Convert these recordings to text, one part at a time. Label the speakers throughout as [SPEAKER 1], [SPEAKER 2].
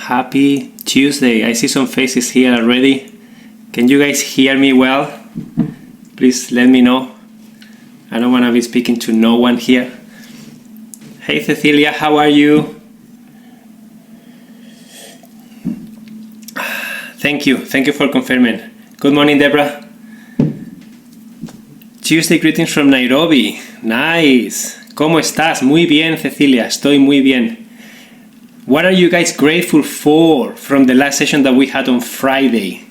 [SPEAKER 1] Happy Tuesday. I see some faces here already. Can you guys hear me well? Please let me know. I don't want to be speaking to no one here. Hey Cecilia, how are you? Thank you for confirming. Good morning, Deborah. Tuesday greetings from Nairobi. Nice. ¿Cómo estás? Muy bien, Cecilia. Estoy muy bien. What are you guys grateful for from the last session that we had on Friday?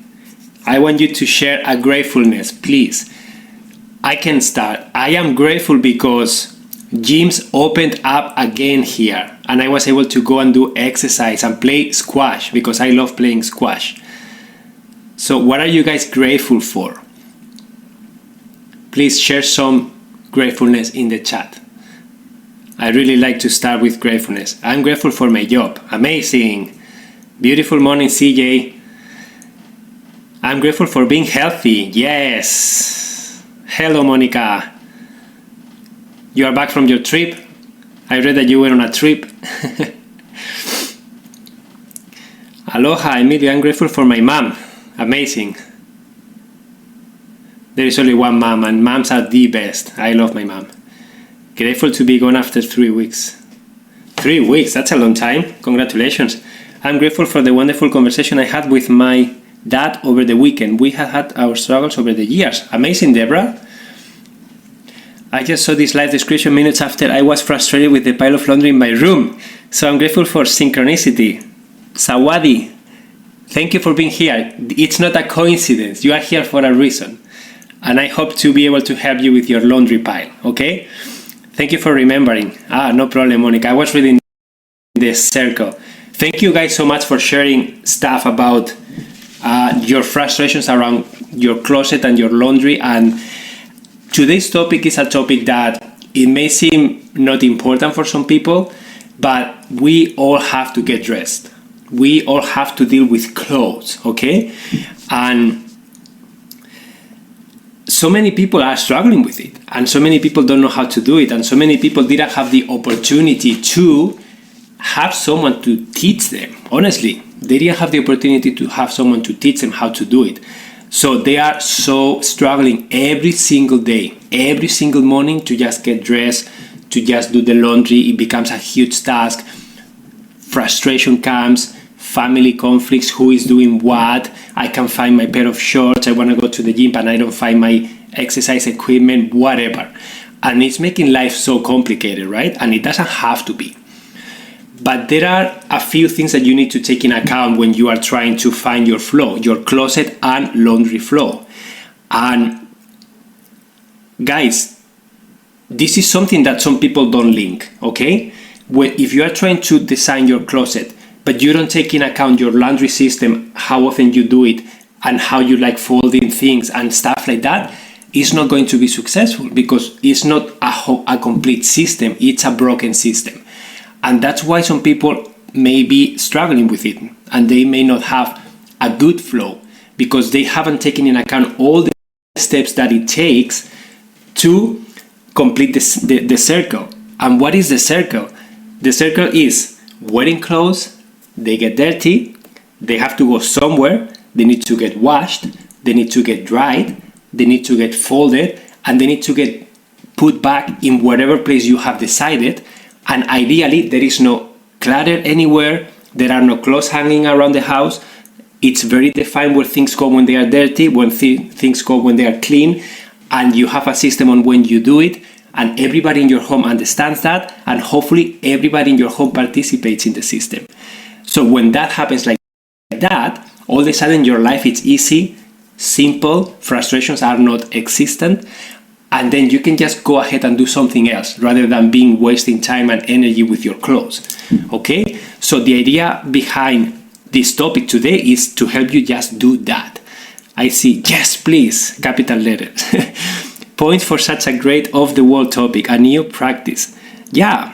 [SPEAKER 1] I want you to share a gratefulness, please. I can start. I am grateful because gyms opened up again here and I was able to go and do exercise and play squash because I love playing squash. So what are you guys grateful for? Please share some gratefulness in the chat. I really like to start with gratefulness. I'm grateful for my job. Amazing. Beautiful morning, CJ. I'm grateful for being healthy. Yes. Hello, Monica. You are back from your trip. I read that you were on a trip. Aloha, Emilio. I'm grateful for my mom. Amazing. There is only one mom, and moms are the best. I love my mom. Grateful to be gone after 3 weeks. 3 weeks, that's a long time. Congratulations. I'm grateful for the wonderful conversation I had with my dad over the weekend. We have had our struggles over the years. Amazing, Deborah. I just saw this live description minutes after I was frustrated with the pile of laundry in my room. So I'm grateful for synchronicity. Sawadi, thank you for being here. It's not a coincidence. You are here for a reason. And I hope to be able to help you with your laundry pile, okay? Thank you for remembering. No problem, Monica. I was reading the circle. Thank you guys so much for sharing stuff about your frustrations around your closet and your laundry. And today's topic is a topic that it may seem not important for some people, but we all have to get dressed. We all have to deal with clothes, okay? And so many people are struggling with it, and so many people don't know how to do it, and so many people didn't have the opportunity to have someone to teach them. Honestly, they didn't have the opportunity to have someone to teach them how to do it. So they are so struggling every single day, every single morning to just get dressed, to just do the laundry. It becomes a huge task. Frustration comes, family conflicts, who is doing what. I can't find my pair of shorts. I want to go to the gym and I don't find my exercise equipment, whatever. And it's making life so complicated, right? And it doesn't have to be. But there are a few things that you need to take in account when you are trying to find your flow, your closet and laundry flow. And guys, this is something that some people don't link, okay? If you are trying to design your closet, but you don't take in account your laundry system, how often you do it, and how you like folding things and stuff like that, it's not going to be successful because it's not a complete system, it's a broken system. And that's why some people may be struggling with it and they may not have a good flow because they haven't taken in account all the steps that it takes to complete the circle. And what is the circle? The circle is wearing clothes, they get dirty, they have to go somewhere, they need to get washed, they need to get dried, they need to get folded, and they need to get put back in whatever place you have decided. And ideally, there is no clutter anywhere, there are no clothes hanging around the house. It's very defined where things go when they are dirty, when things go when they are clean, and you have a system on when you do it, and everybody in your home understands that, and hopefully everybody in your home participates in the system. So when that happens like that, all of a sudden your life is easy, simple, frustrations are not existent, and then you can just go ahead and do something else rather than being wasting time and energy with your clothes. Okay? So the idea behind this topic today is to help you just do that. I see, yes, please, capital letters. Points for such a great off-the-wall topic, a new practice. Yeah.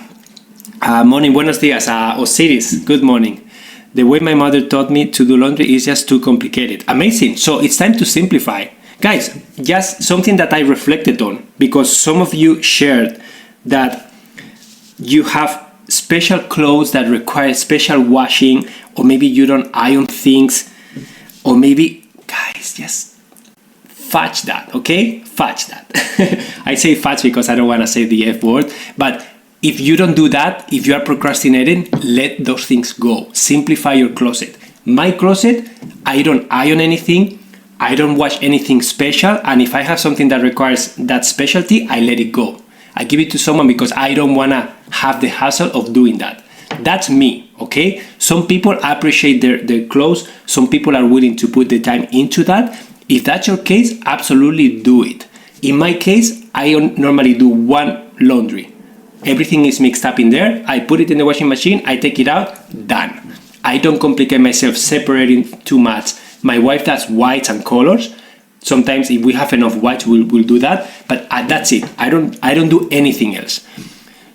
[SPEAKER 1] Morning, buenos dias, Osiris, good morning. The way my mother taught me to do laundry is just too complicated. Amazing. So it's time to simplify. Guys, just something that I reflected on, because some of you shared that you have special clothes that require special washing, or maybe you don't iron things, or maybe, guys, just fudge that, okay? Fudge that. I say fudge because I don't want to say the F word, but if you don't do that, if you are procrastinating, let those things go. Simplify your closet. My closet, I don't iron anything, I don't wash anything special, and if I have something that requires that specialty, I let it go. I give it to someone because I don't want to have the hassle of doing that. That's me, okay? Some people appreciate their clothes. Some people are willing to put the time into that. If that's your case, absolutely do it. In my case, I normally do one laundry. Everything is mixed up in there. I put it in the washing machine. I take it out. Done. I don't complicate myself separating too much. My wife does whites and colors. Sometimes if we have enough whites, we'll do that. But that's it. I don't do anything else.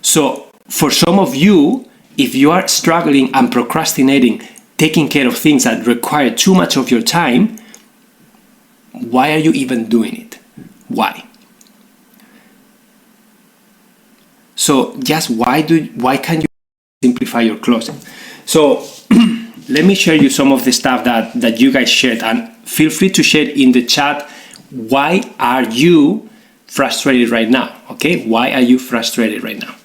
[SPEAKER 1] So for some of you, if you are struggling and procrastinating, taking care of things that require too much of your time, why are you even doing it? Why? So just why can't you simplify your closet? So let me share you some of the stuff that you guys shared, and feel free to share in the chat. Why are you frustrated right now? Okay, why are you frustrated right now?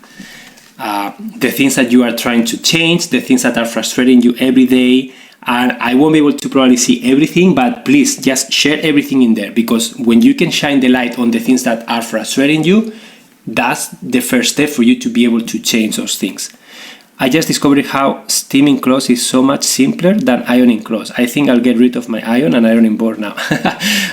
[SPEAKER 1] The things that you are trying to change, the things that are frustrating you every day. And I won't be able to probably see everything, but please just share everything in there, because when you can shine the light on the things that are frustrating you, that's the first step for you to be able to change those things. I just discovered how steaming clothes is so much simpler than ironing clothes. I think I'll get rid of my iron and ironing board now.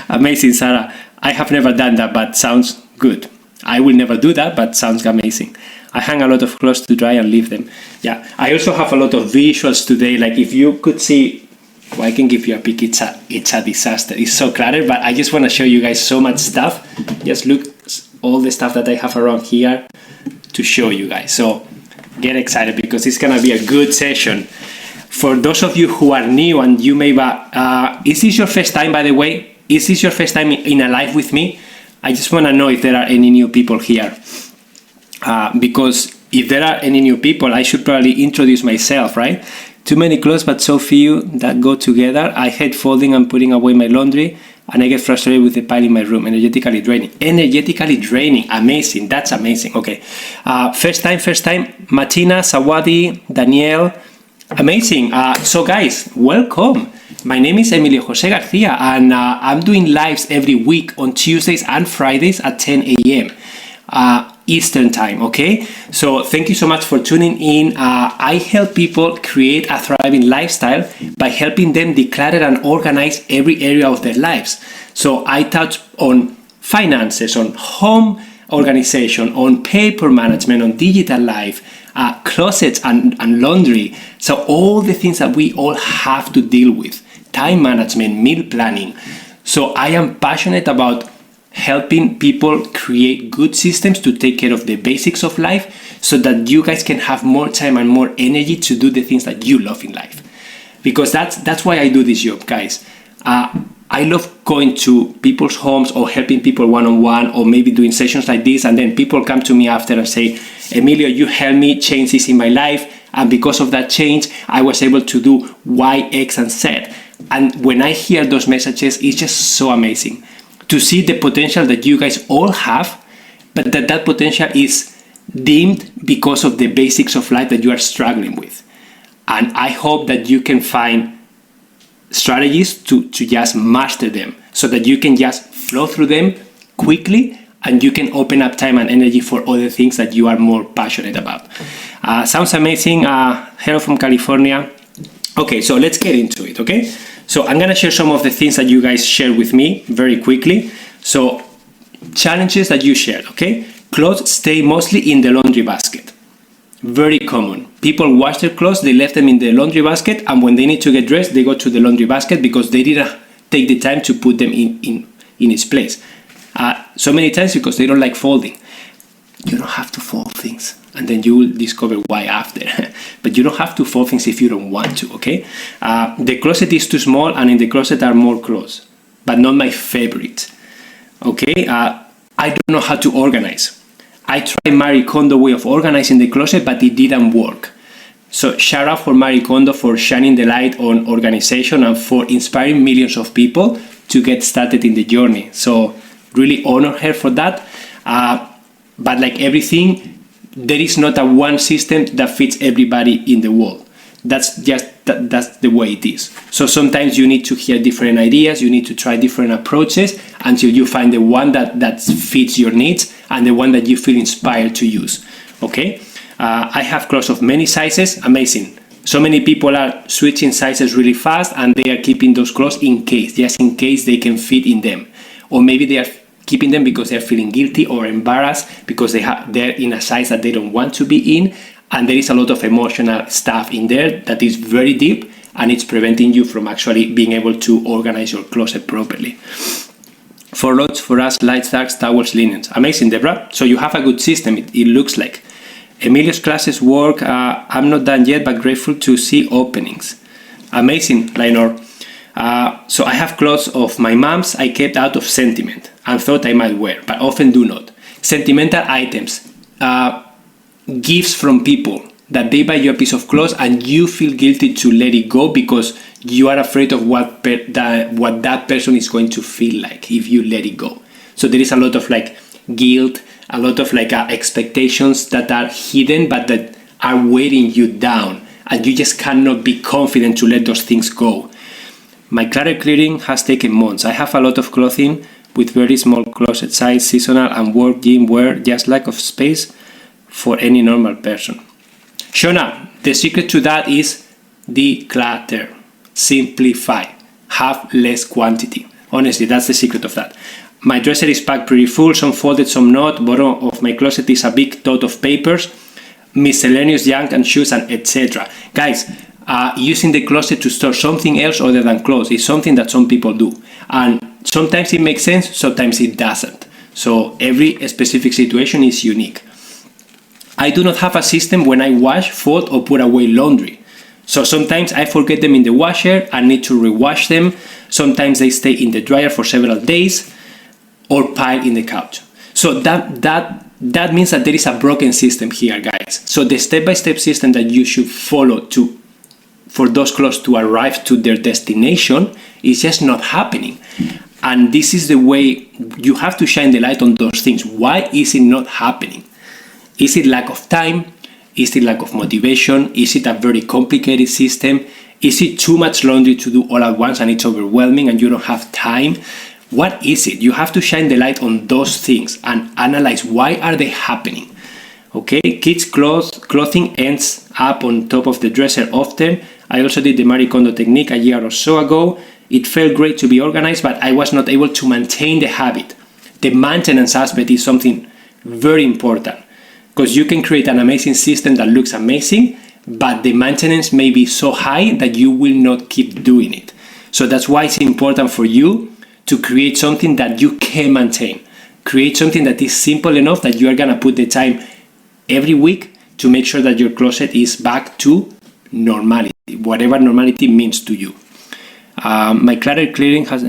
[SPEAKER 1] Amazing, Sarah. I have never done that, but sounds good. I will never do that, but sounds amazing. I hang a lot of clothes to dry and leave them. Yeah, I also have a lot of visuals today. Like if you could see, well, I can give you a peek. It's a disaster. It's so cluttered, but I just want to show you guys so much stuff. Just look all the stuff that I have around here to show you guys. So get excited because it's gonna be a good session. For those of you who are new and you may is this your first time, by the way? Is this your first time in a live with me? I just want to know if there are any new people here. Because if there are any new people, I should probably introduce myself, right? Too many clothes, but so few that go together. I hate folding and putting away my laundry, and I get frustrated with the pile in my room. Energetically draining. Energetically draining. Amazing. That's amazing. Okay. First time. Martina, Sawadi, Danielle. Amazing. So guys, welcome. My name is Emilio Jose Garcia, and I'm doing lives every week on Tuesdays and Fridays at 10 a.m. Eastern time, okay? So thank you so much for tuning in. I help people create a thriving lifestyle by helping them declutter and organize every area of their lives. So I touch on finances, on home organization, on paper management, on digital life, closets and laundry. So all the things that we all have to deal with, time management, meal planning. So I am passionate about helping people create good systems to take care of the basics of life so that you guys can have more time and more energy to do the things that you love in life. Because that's why I do this job, guys. I love going to people's homes or helping people one-on-one, or maybe doing sessions like this, and then people come to me after and say, Emilio, you helped me change this in my life, and because of that change, I was able to do Y, X, and Z. And when I hear those messages, it's just so amazing to see the potential that you guys all have, but that potential is dimmed because of the basics of life that you are struggling with. And I hope that you can find strategies to just master them so that you can just flow through them quickly and you can open up time and energy for other things that you are more passionate about. Sounds amazing. Hello from California. Okay, so let's get into it, okay? So I'm gonna share some of the things that you guys shared with me very quickly. So challenges that you shared, okay? Clothes stay mostly in the laundry basket. Very common. People wash their clothes, they left them in the laundry basket, and when they need to get dressed, they go to the laundry basket because they didn't take the time to put them in its place. So many times because they don't like folding. You don't have to fold things, and then you will discover why after. But you don't have to fold things if you don't want to, okay? The closet is too small, and in the closet are more clothes, but not my favorite, okay? I don't know how to organize. I tried Marie Kondo way of organizing the closet, but it didn't work. So shout out for Marie Kondo for shining the light on organization and for inspiring millions of people to get started in the journey. So really honor her for that. But like everything, there is not a one system that fits everybody in the world. That's the way it is. So sometimes you need to hear different ideas, you need to try different approaches until you find the one that fits your needs and the one that you feel inspired to use. Okay? I have clothes of many sizes, amazing. So many people are switching sizes really fast and they are keeping those clothes just in case they can fit in them. Or maybe they are keeping them because they're feeling guilty or embarrassed because they're in a size that they don't want to be in. And there is a lot of emotional stuff in there that is very deep and it's preventing you from actually being able to organize your closet properly. For lots, for us, lights, darks, towels, linens. Amazing, Deborah. So you have a good system, it looks like. Emilio's classes work. I'm not done yet, but grateful to see openings. Amazing, Lainor. So I have clothes of my mom's I kept out of sentiment and thought I might wear, but often do not. Sentimental items. Gifts from people that they buy you a piece of clothes and you feel guilty to let it go because you are afraid of what that person is going to feel like if you let it go. So there is a lot of like guilt, a lot of like expectations that are hidden but that are weighing you down and you just cannot be confident to let those things go. My clutter clearing has taken months. I have a lot of clothing with very small closet size, seasonal and work gym wear, just lack of space for any normal person. Shona, the secret to that is declutter, simplify, have less quantity. Honestly, that's the secret of that. My dresser is packed pretty full, some folded, some not. Bottom of my closet is a big tot of papers, miscellaneous junk and shoes and etc. Guys, using the closet to store something else other than clothes is something that some people do. And sometimes it makes sense, sometimes it doesn't. So every specific situation is unique. I do not have a system when I wash, fold or put away laundry. So sometimes I forget them in the washer and need to rewash them. Sometimes they stay in the dryer for several days or pile in the couch. So that means that there is a broken system here, guys. So the step-by-step system that you should follow for those clothes to arrive to their destination is just not happening. And this is the way you have to shine the light on those things. Why is it not happening? Is it lack of time? Is it lack of motivation? Is it a very complicated system? Is it too much laundry to do all at once and it's overwhelming and you don't have time? What is it? You have to shine the light on those things and analyze why are they happening. Okay, kids' clothing ends up on top of the dresser often. I also did the Marie Kondo technique a year or so ago. It felt great to be organized, but I was not able to maintain the habit. The maintenance aspect is something very important. Because you can create an amazing system that looks amazing, but the maintenance may be so high that you will not keep doing it. So that's why it's important for you to create something that you can maintain. Create something that is simple enough that you are going to put the time every week to make sure that your closet is back to normality, whatever normality means to you. My clutter clearing has...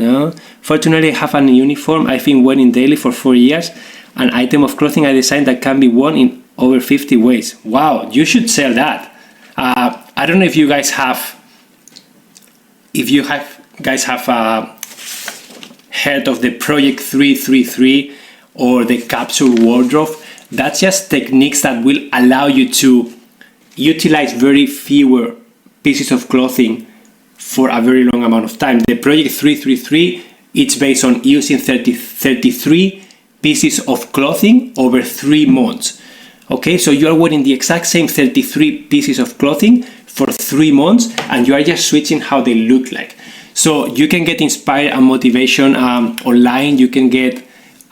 [SPEAKER 1] fortunately, I have a uniform I've been wearing daily for 4 years. An item of clothing I designed that can be worn in over 50 ways. Wow, you should sell that. I don't know if you guys have heard of the Project 333 or the capsule wardrobe. That's just techniques that will allow you to utilize very fewer pieces of clothing for a very long amount of time. The Project 333, it's based on using 33 pieces of clothing over 3 months. Okay, so you are wearing the exact same 33 pieces of clothing for 3 months and you are just switching how they look like. So you can get inspired and motivation online. You can get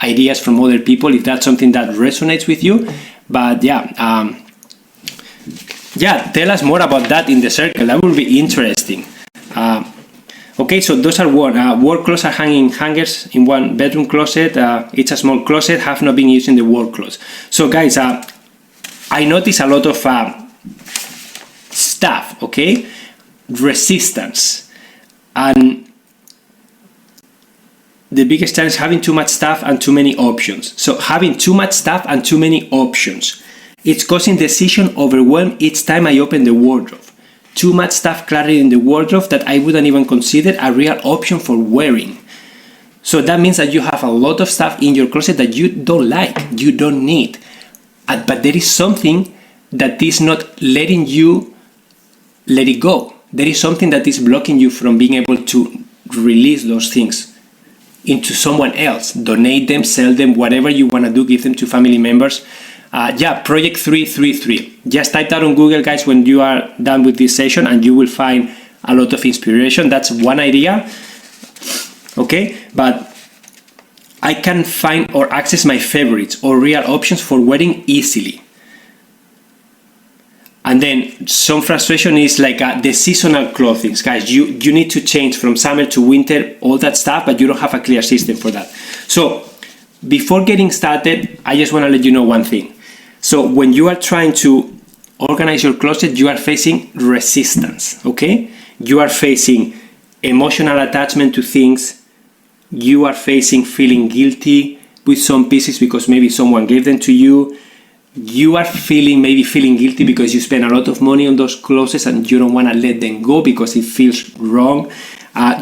[SPEAKER 1] ideas from other people if that's something that resonates with you. But yeah, tell us more about that in the circle. That will be interesting. Okay, so those are one. Work clothes are hanging hangers in one bedroom closet. It's a small closet. Have not been using the work clothes. So guys, I notice a lot of stuff. Okay, resistance, and the biggest challenge is having too much stuff and too many options. So having too much stuff and too many options, it's causing decision overwhelm each time I open the wardrobe. Too much stuff cluttered in the wardrobe that I wouldn't even consider a real option for wearing. So that means that you have a lot of stuff in your closet that you don't like, you don't need. But there is something that is not letting you let it go. There is something that is blocking you from being able to release those things into someone else. Donate them, sell them, whatever you want to do, give them to family members. Project 333. Just type that on Google, guys, when you are done with this session, and you will find a lot of inspiration. That's one idea. Okay, but I can find or access my favorites or real options for wearing easily. And then some frustration is like the seasonal clothing, guys. You need to change from summer to winter, all that stuff, but you don't have a clear system for that. So before getting started, I just want to let you know one thing. So when you are trying to organize your closet, you are facing resistance, okay? You are facing emotional attachment to things. You are facing feeling guilty with some pieces because maybe someone gave them to you. You are maybe feeling guilty because you spend a lot of money on those clothes and you don't want to let them go because it feels wrong.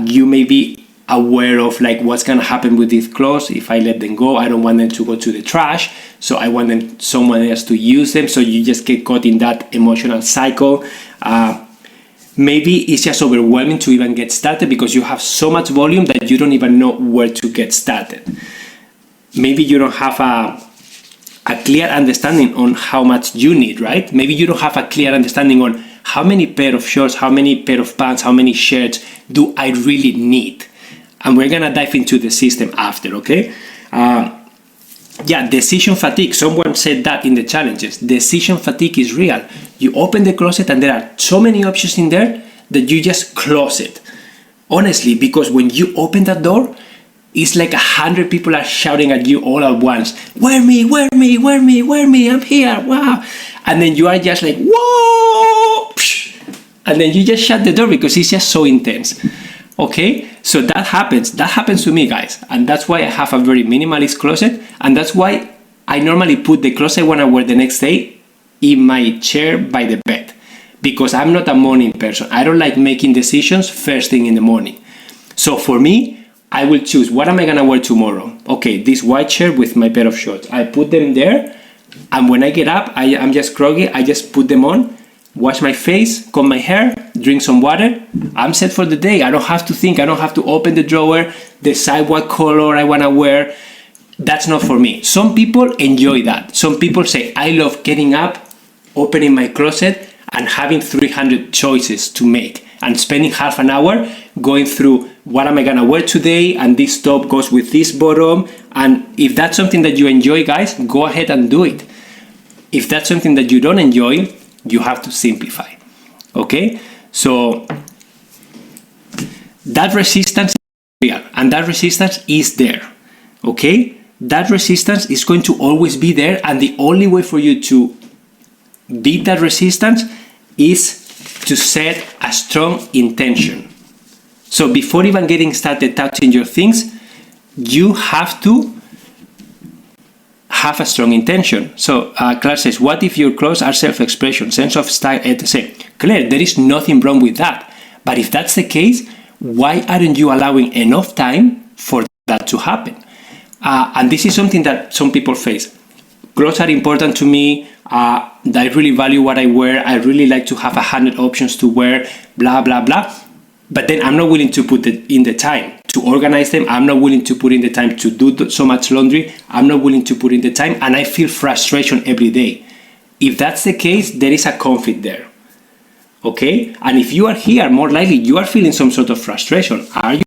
[SPEAKER 1] You may be aware of like what's going to happen with these clothes. If I let them go, I don't want them to go to the trash, so I want someone else to use them. So you just get caught in that emotional cycle. Maybe it's just overwhelming to even get started because you have so much volume that you don't even know where to get started. Maybe you don't have a clear understanding on how much you need, right? Maybe you don't have a clear understanding on how many pair of shorts, how many pair of pants, how many shirts do I really need? And we're gonna dive into the system after, okay? Decision fatigue. Someone said that in the challenges. Decision fatigue is real. You open the closet and there are so many options in there that you just close it. Honestly, because when you open that door, it's like 100 people are shouting at you all at once. Wear me, wear me, wear me, wear me, I'm here, wow. And then you are just like, whoa! And then you just shut the door because it's just so intense. Okay, so that happens to me, guys. And that's why I have a very minimalist closet. And that's why I normally put the clothes I want to wear the next day in my chair by the bed. Because I'm not a morning person. I don't like making decisions first thing in the morning. So for me, I will choose, what am I going to wear tomorrow? Okay, this white shirt with my pair of shorts. I put them there. And when I get up, I'm just groggy. I just put them on, wash my face, comb my hair, drink some water. I'm set for the day. I don't have to think. I don't have to open the drawer, decide what color I want to wear. That's not for me. Some people enjoy that. Some people say, I love getting up, opening my closet, and having 300 choices to make, and spending half an hour going through what am I gonna wear today, and this top goes with this bottom. And if that's something that you enjoy, guys, go ahead and do it. If that's something that you don't enjoy, you have to simplify. Okay, so that resistance is real, and that resistance is there. Okay, that resistance is going to always be there, and the only way for you to beat that resistance is to set a strong intention. So before even getting started touching your things, you have to have a strong intention. So Claire says, what if your clothes are self-expression, sense of style, etc.? Claire, there is nothing wrong with that. But if that's the case, why aren't you allowing enough time for that to happen? And this is something that some people face. Clothes are important to me. I really value what I wear. I really like to have 100 options to wear, blah, blah, blah. But then I'm not willing to put in the time to organize them. I'm not willing to put in the time to do so much laundry. I'm not willing to put in the time, and I feel frustration every day. If that's the case, there is a conflict there. Okay? And if you are here, more likely you are feeling some sort of frustration. Are you?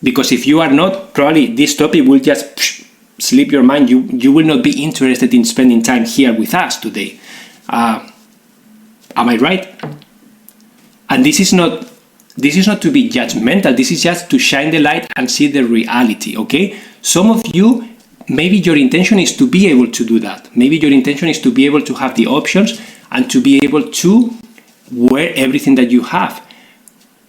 [SPEAKER 1] Because if you are not, probably this topic will just sleep your mind. You will not be interested in spending time here with us today. Am I right? And this is not to be judgmental. This is just to shine the light and see the reality, okay? Some of you, maybe your intention is to be able to do that. Maybe your intention is to be able to have the options and to be able to wear everything that you have.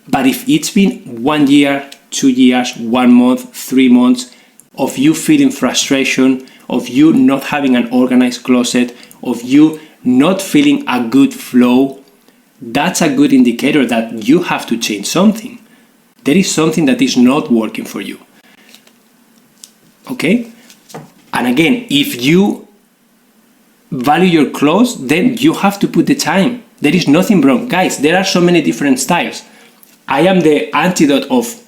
[SPEAKER 1] But if it's been 1 year, 2 years, 1 month, 3 months of you feeling frustration, of you not having an organized closet, of you not feeling a good flow, that's a good indicator that you have to change something. There is something that is not working for you. Okay? And again, if you value your clothes, then you have to put the time. There is nothing wrong. Guys, there are so many different styles. I am the antidote of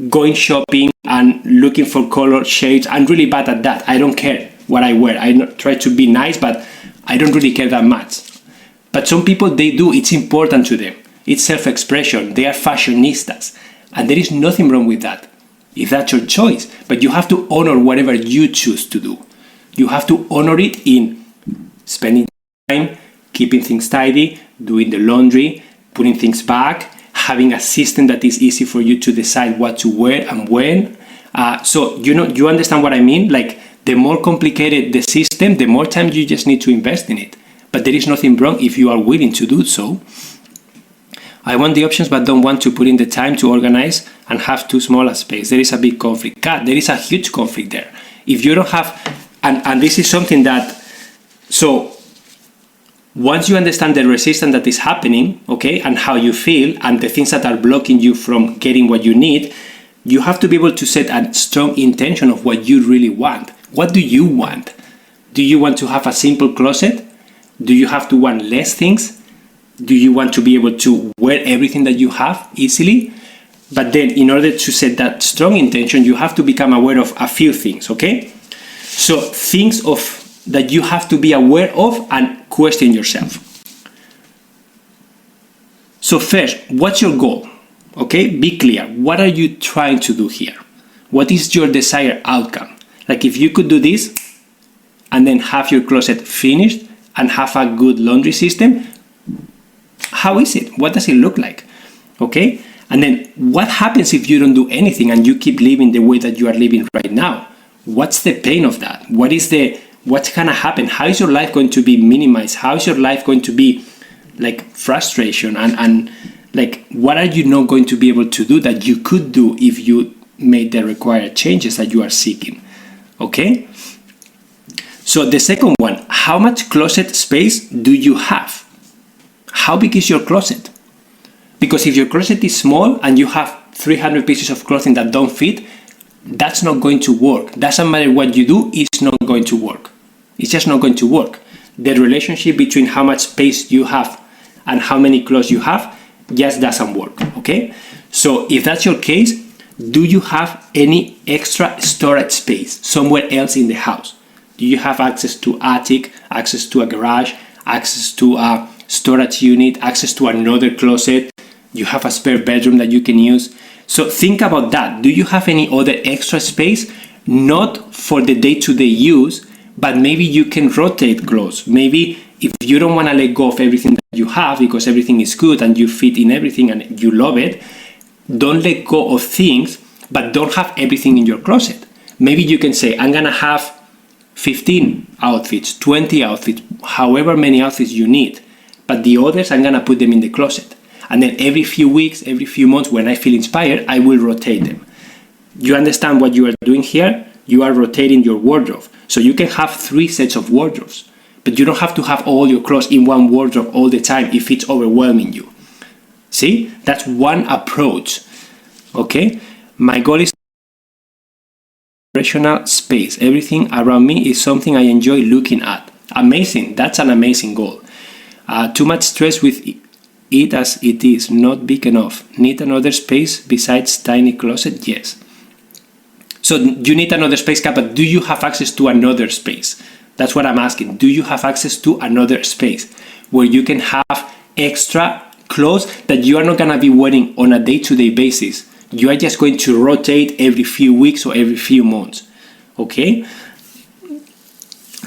[SPEAKER 1] going shopping and looking for color shades. I'm really bad at that. I don't care what I wear. I try to be nice, but I don't really care that much. But some people, they do. It's important to them. It's self-expression. They are fashionistas. And there is nothing wrong with that, if that's your choice. But you have to honor whatever you choose to do. You have to honor it in spending time, keeping things tidy, doing the laundry, putting things back, having a system that is easy for you to decide what to wear and when. So, you understand what I mean? Like, the more complicated the system, the more time you just need to invest in it. But there is nothing wrong if you are willing to do so. I want the options but don't want to put in the time to organize and have too small a space. There is a big conflict. God, there is a huge conflict there. If you don't have, and this is something that, so once you understand the resistance that is happening, okay, and how you feel and the things that are blocking you from getting what you need, you have to be able to set a strong intention of what you really want. What do you want? Do you want to have a simple closet? Do you have to want less things? Do you want to be able to wear everything that you have easily? But then in order to set that strong intention, you have to become aware of a few things, okay? So things that you have to be aware of and question yourself. So first, what's your goal? Okay, be clear. What are you trying to do here? What is your desired outcome? Like, if you could do this and then have your closet finished and have a good laundry system, how is it? What does it look like? Okay? And then what happens if you don't do anything and you keep living the way that you are living right now? What's the pain of that? What's gonna happen? How is your life going to be minimized? How is your life going to be like frustration and like, what are you not going to be able to do that you could do if you made the required changes that you are seeking? Okay? So the second one, how much closet space do you have? How big is your closet? Because if your closet is small and you have 300 pieces of clothing that don't fit, that's not going to work. Doesn't matter what you do, it's not going to work. It's just not going to work. The relationship between how much space you have and how many clothes you have just doesn't work, okay? So if that's your case, do you have any extra storage space somewhere else in the house? Do you have access to attic, access to a garage, access to a storage unit, access to another closet? You have a spare bedroom that you can use? So think about that. Do you have any other extra space? Not for the day-to-day use, but maybe you can rotate clothes. Maybe if you don't want to let go of everything that you have because everything is good and you fit in everything and you love it, don't let go of things, but don't have everything in your closet. Maybe you can say, I'm going to have 15 outfits, 20 outfits, however many outfits you need, but the others, I'm going to put them in the closet. And then every few weeks, every few months, when I feel inspired, I will rotate them. You understand what you are doing here? You are rotating your wardrobe. So you can have 3 sets of wardrobes, but you don't have to have all your clothes in one wardrobe all the time if it's overwhelming you. See? That's one approach. Okay? My goal is operational space. Everything around me is something I enjoy looking at. Amazing. That's an amazing goal. Too much stress with it as it is, not big enough. Need another space besides tiny closet? Yes. So you need another space, but do you have access to another space? That's what I'm asking. Do you have access to another space where you can have extra clothes that you are not going to be wearing on a day-to-day basis? You are just going to rotate every few weeks or every few months. Okay?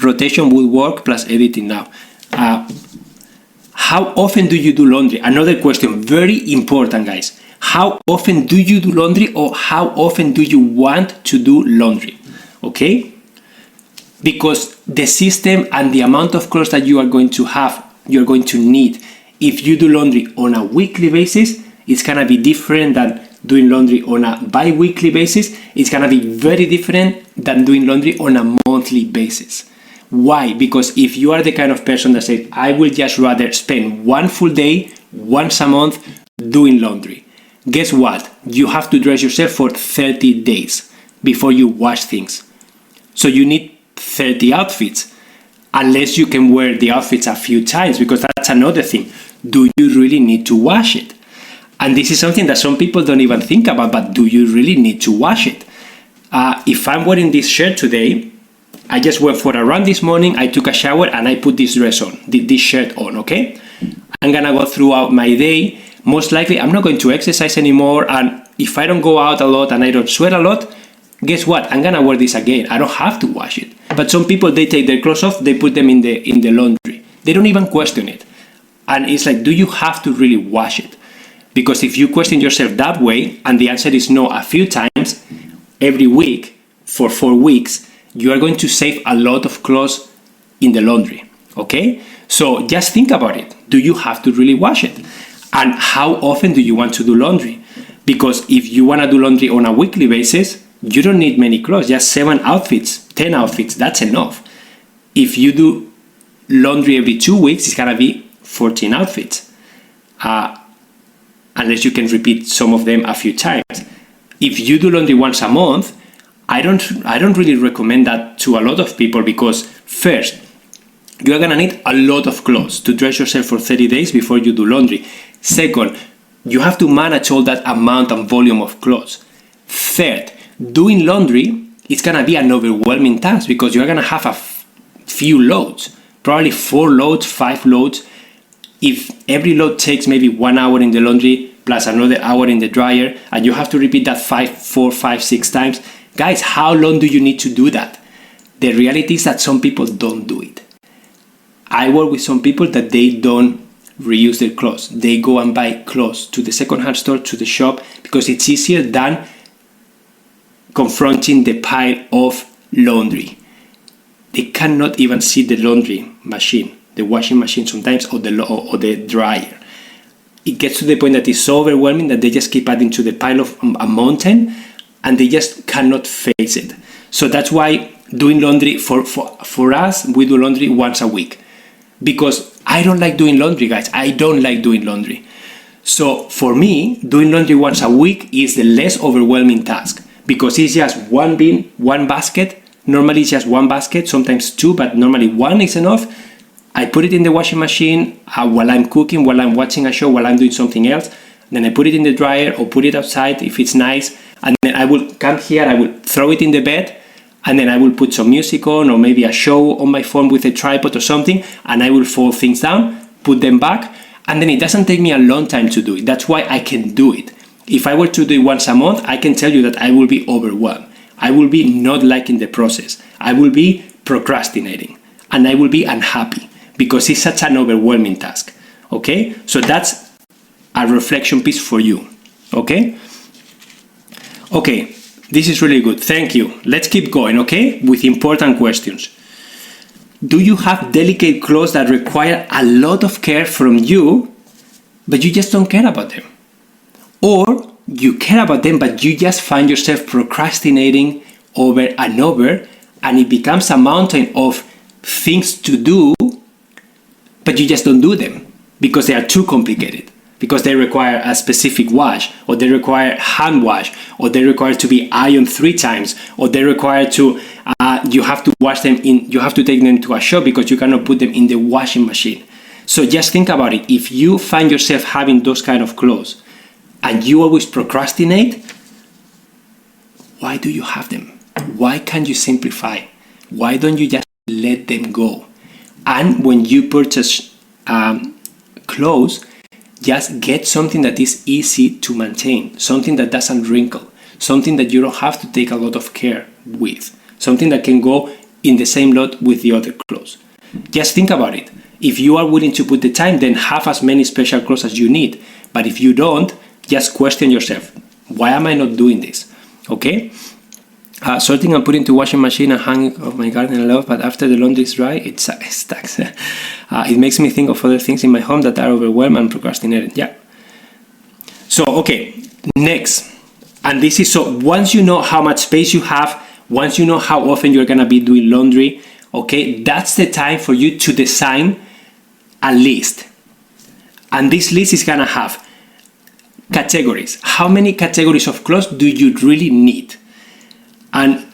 [SPEAKER 1] Rotation would work plus editing now. How often do you do laundry? Another question, very important, guys. How often do you do laundry, or how often do you want to do laundry? Okay? Because the system and the amount of clothes that you are going to have, you're going to need, if you do laundry on a weekly basis, it's gonna be different than doing laundry on a bi-weekly basis, it's gonna be very different than doing laundry on a monthly basis. Why? Because if you are the kind of person that says, I will just rather spend one full day, once a month, doing laundry, guess what? You have to dress yourself for 30 days before you wash things. So you need 30 outfits, unless you can wear the outfits a few times, because that's another thing. Do you really need to wash it? And this is something that some people don't even think about, but do you really need to wash it? If I'm wearing this shirt today, I just went for a run this morning, I took a shower, and I put this dress on, this shirt on, okay? I'm gonna go throughout my day. Most likely, I'm not going to exercise anymore, and if I don't go out a lot and I don't sweat a lot, guess what? I'm gonna wear this again. I don't have to wash it. But some people, they take their clothes off, they put them in the laundry. They don't even question it. And it's like, do you have to really wash it? Because if you question yourself that way, and the answer is no a few times every week for 4 weeks, you are going to save a lot of clothes in the laundry, okay? So just think about it. Do you have to really wash it? And how often do you want to do laundry? Because if you want to do laundry on a weekly basis, you don't need many clothes, just 7 outfits, 10 outfits, that's enough. If you do laundry every 2 weeks, it's gonna be 14 outfits. Unless you can repeat some of them a few times. If you do laundry once a month, I don't really recommend that to a lot of people, because first, you are gonna need a lot of clothes to dress yourself for 30 days before you do laundry. Second, you have to manage all that amount and volume of clothes. Third, doing laundry is gonna be an overwhelming task, because you're gonna have a few loads, probably 4 loads, 5 loads. If every load takes maybe 1 hour in the laundry plus another hour in the dryer, and you have to repeat that 4, 5, 6 times, guys, how long do you need to do that? The reality is that some people don't do it. I work with some people that they don't reuse their clothes. They go and buy clothes to the secondhand store, to the shop, because it's easier than confronting the pile of laundry. They cannot even see the laundry machine, the washing machine sometimes, or the dryer. It gets to the point that it's so overwhelming that they just keep adding to the pile of a mountain, and they just cannot face it. So that's why doing laundry, for us, we do laundry once a week. Because I don't like doing laundry, guys. I don't like doing laundry. So for me, doing laundry once a week is the less overwhelming task, because it's just one bin, one basket. Normally it's just one basket, sometimes 2, but normally 1 is enough. I put it in the washing machine while I'm cooking, while I'm watching a show, while I'm doing something else. Then I put it in the dryer or put it outside if it's nice. And then I will come here, I will throw it in the bed, and then I will put some music on, or maybe a show on my phone with a tripod or something, and I will fold things down, put them back, and then it doesn't take me a long time to do it. That's why I can do it. If I were to do it once a month, I can tell you that I will be overwhelmed. I will be not liking the process. I will be procrastinating, and I will be unhappy, because it's such an overwhelming task, okay? So that's a reflection piece for you, okay? Okay, this is really good, thank you. Let's keep going, okay, with important questions. Do you have delicate clothes that require a lot of care from you, but you just don't care about them? Or you care about them, but you just find yourself procrastinating over and over, and it becomes a mountain of things to do, but you just don't do them because they are too complicated, because they require a specific wash, or they require hand wash, or they require to be ironed 3 times, or they require to you have to wash them in, you have to take them to a shop because you cannot put them in the washing machine. So just think about it. If you find yourself having those kind of clothes and you always procrastinate, why do you have them? Why can't you simplify? Why don't you just let them go? And when you purchase clothes, just get something that is easy to maintain, something that doesn't wrinkle, something that you don't have to take a lot of care with, something that can go in the same lot with the other clothes. Just think about it. If you are willing to put the time, then have as many special clothes as you need. But if you don't, just question yourself. Why am I not doing this? Okay? Sorting and putting to washing machine and hanging of my garden I love, but after the laundry is dry, it stacks. It makes me think of other things in my home that are overwhelmed and procrastinated. Yeah. So, okay, next. And this is so once you know how much space you have, once you know how often you're gonna be doing laundry, okay, that's the time for you to design a list. And this list is gonna have categories. How many categories of clothes do you really need? And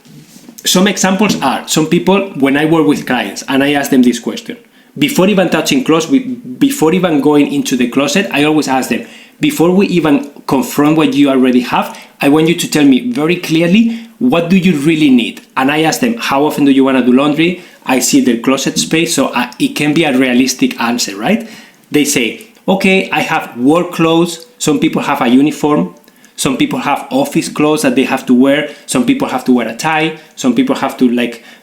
[SPEAKER 1] some examples are, some people, when I work with clients and I ask them this question, before even touching clothes, before even going into the closet, I always ask them, before we even confront what you already have, I want you to tell me very clearly, what do you really need? And I ask them, how often do you want to do laundry? I see their closet space, so it can be a realistic answer, right? They say, okay, I have work clothes. Some people have a uniform. Some people have office clothes that they have to wear. Some people have to wear a tie. Some people have to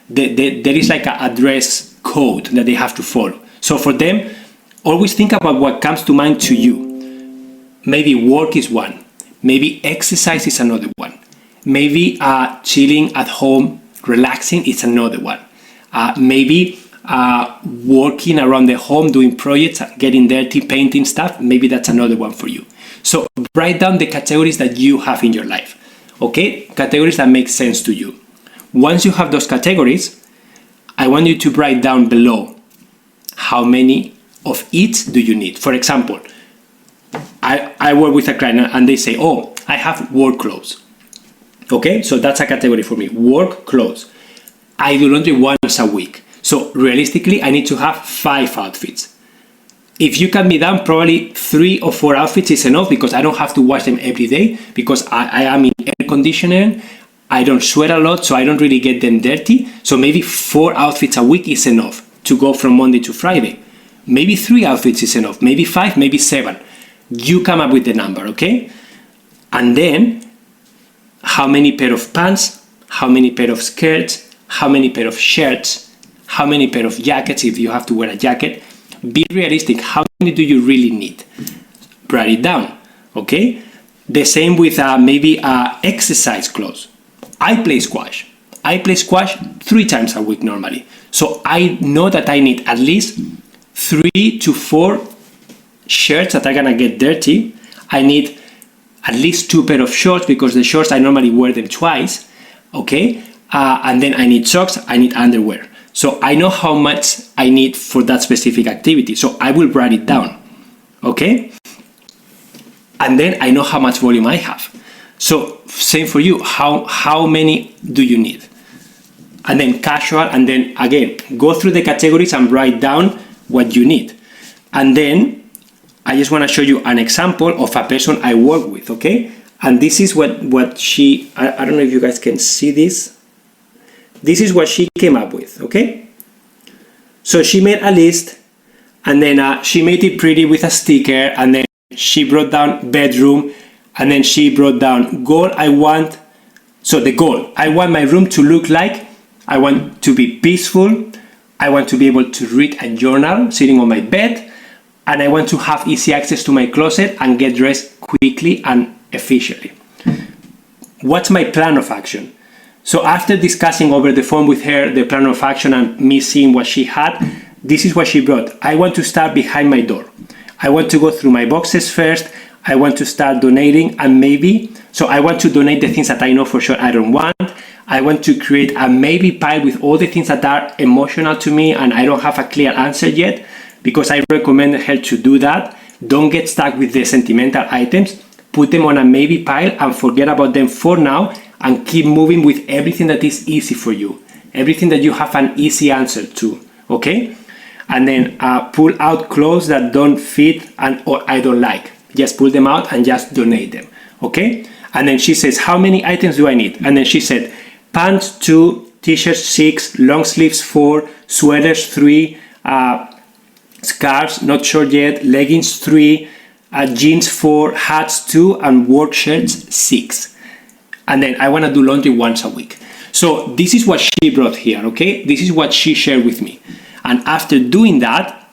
[SPEAKER 1] there is like a dress code that they have to follow. So for them, always think about what comes to mind to you. Maybe work is one. Maybe exercise is another one. Maybe chilling at home, relaxing is another one. Maybe working around the home, doing projects, getting dirty, painting stuff, maybe that's another one for you. So write down the categories that you have in your life, okay? Categories that make sense to you. Once you have those categories, I want you to write down below how many of each do you need. For example, I work with a client and they say, oh, I have work clothes. Okay, so that's a category for me, work clothes. I do laundry once a week. So realistically, I need to have 5 outfits. If you cut me down, probably 3 or 4 outfits is enough because I don't have to wash them every day because I am in air conditioning. I don't sweat a lot, so I don't really get them dirty. So maybe 4 outfits a week is enough to go from Monday to Friday. Maybe 3 outfits is enough, maybe 5, maybe 7. You come up with the number, okay? And then, how many pair of pants, how many pair of skirts, how many pair of shirts, how many pair of jackets if you have to wear a jacket. Be realistic, how many do you really need? Write it down, okay? The same with maybe exercise clothes. I play squash. I play squash 3 times a week normally. So I know that I need at least 3 to 4 shirts that are gonna get dirty. I need at least 2 pair of shorts because the shorts I normally wear them twice, okay? And then I need socks, I need underwear. So I know how much I need for that specific activity. So I will write it down, okay? And then I know how much volume I have. So same for you, how many do you need? And then casual, and then again, go through the categories and write down what you need. And then I just want to show you an example of a person I work with, okay? And this is what she, I don't know if you guys can see this. This is what she came up with, okay? So she made a list, and then she made it pretty with a sticker, and then she brought down bedroom, and then she brought down goal. I want my room to look like, I want to be peaceful, I want to be able to read a journal sitting on my bed, and I want to have easy access to my closet and get dressed quickly and efficiently. What's my plan of action? So after discussing over the phone with her the plan of action and me seeing what she had, this is what she brought. I want to start behind my door. I want to go through my boxes first. I want to start donating, and so I want to donate the things that I know for sure I don't want. I want to create a maybe pile with all the things that are emotional to me and I don't have a clear answer yet, because I recommend her to do that. Don't get stuck with the sentimental items. Put them on a maybe pile and forget about them for now, and keep moving with everything that is easy for you, everything that you have an easy answer to, okay? And then pull out clothes that don't fit or I don't like. Just pull them out and just donate them, okay? And then she says, how many items do I need? And then she said, pants 2, t-shirts 6, long sleeves 4, sweaters 3, scarves, not sure yet, leggings 3, jeans 4, hats 2, and work shirts 6. And then I want to do laundry once a week. So this is what she brought here, okay? This is what she shared with me. And after doing that,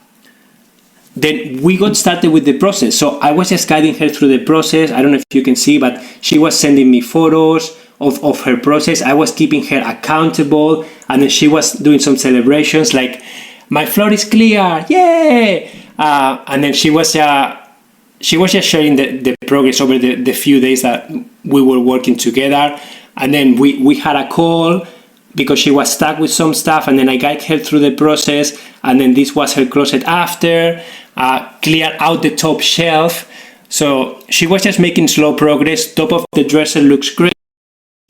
[SPEAKER 1] then we got started with the process. So I was just guiding her through the process. I don't know if you can see, but she was sending me photos of her process. I was keeping her accountable. And then she was doing some celebrations like, my floor is clear, yay! And then she was she was just sharing the progress over the few days that we were working together. And then we had a call because she was stuck with some stuff, and then I guided her through the process. And then this was her closet after, cleared out the top shelf. So she was just making slow progress. Top of the dresser looks great.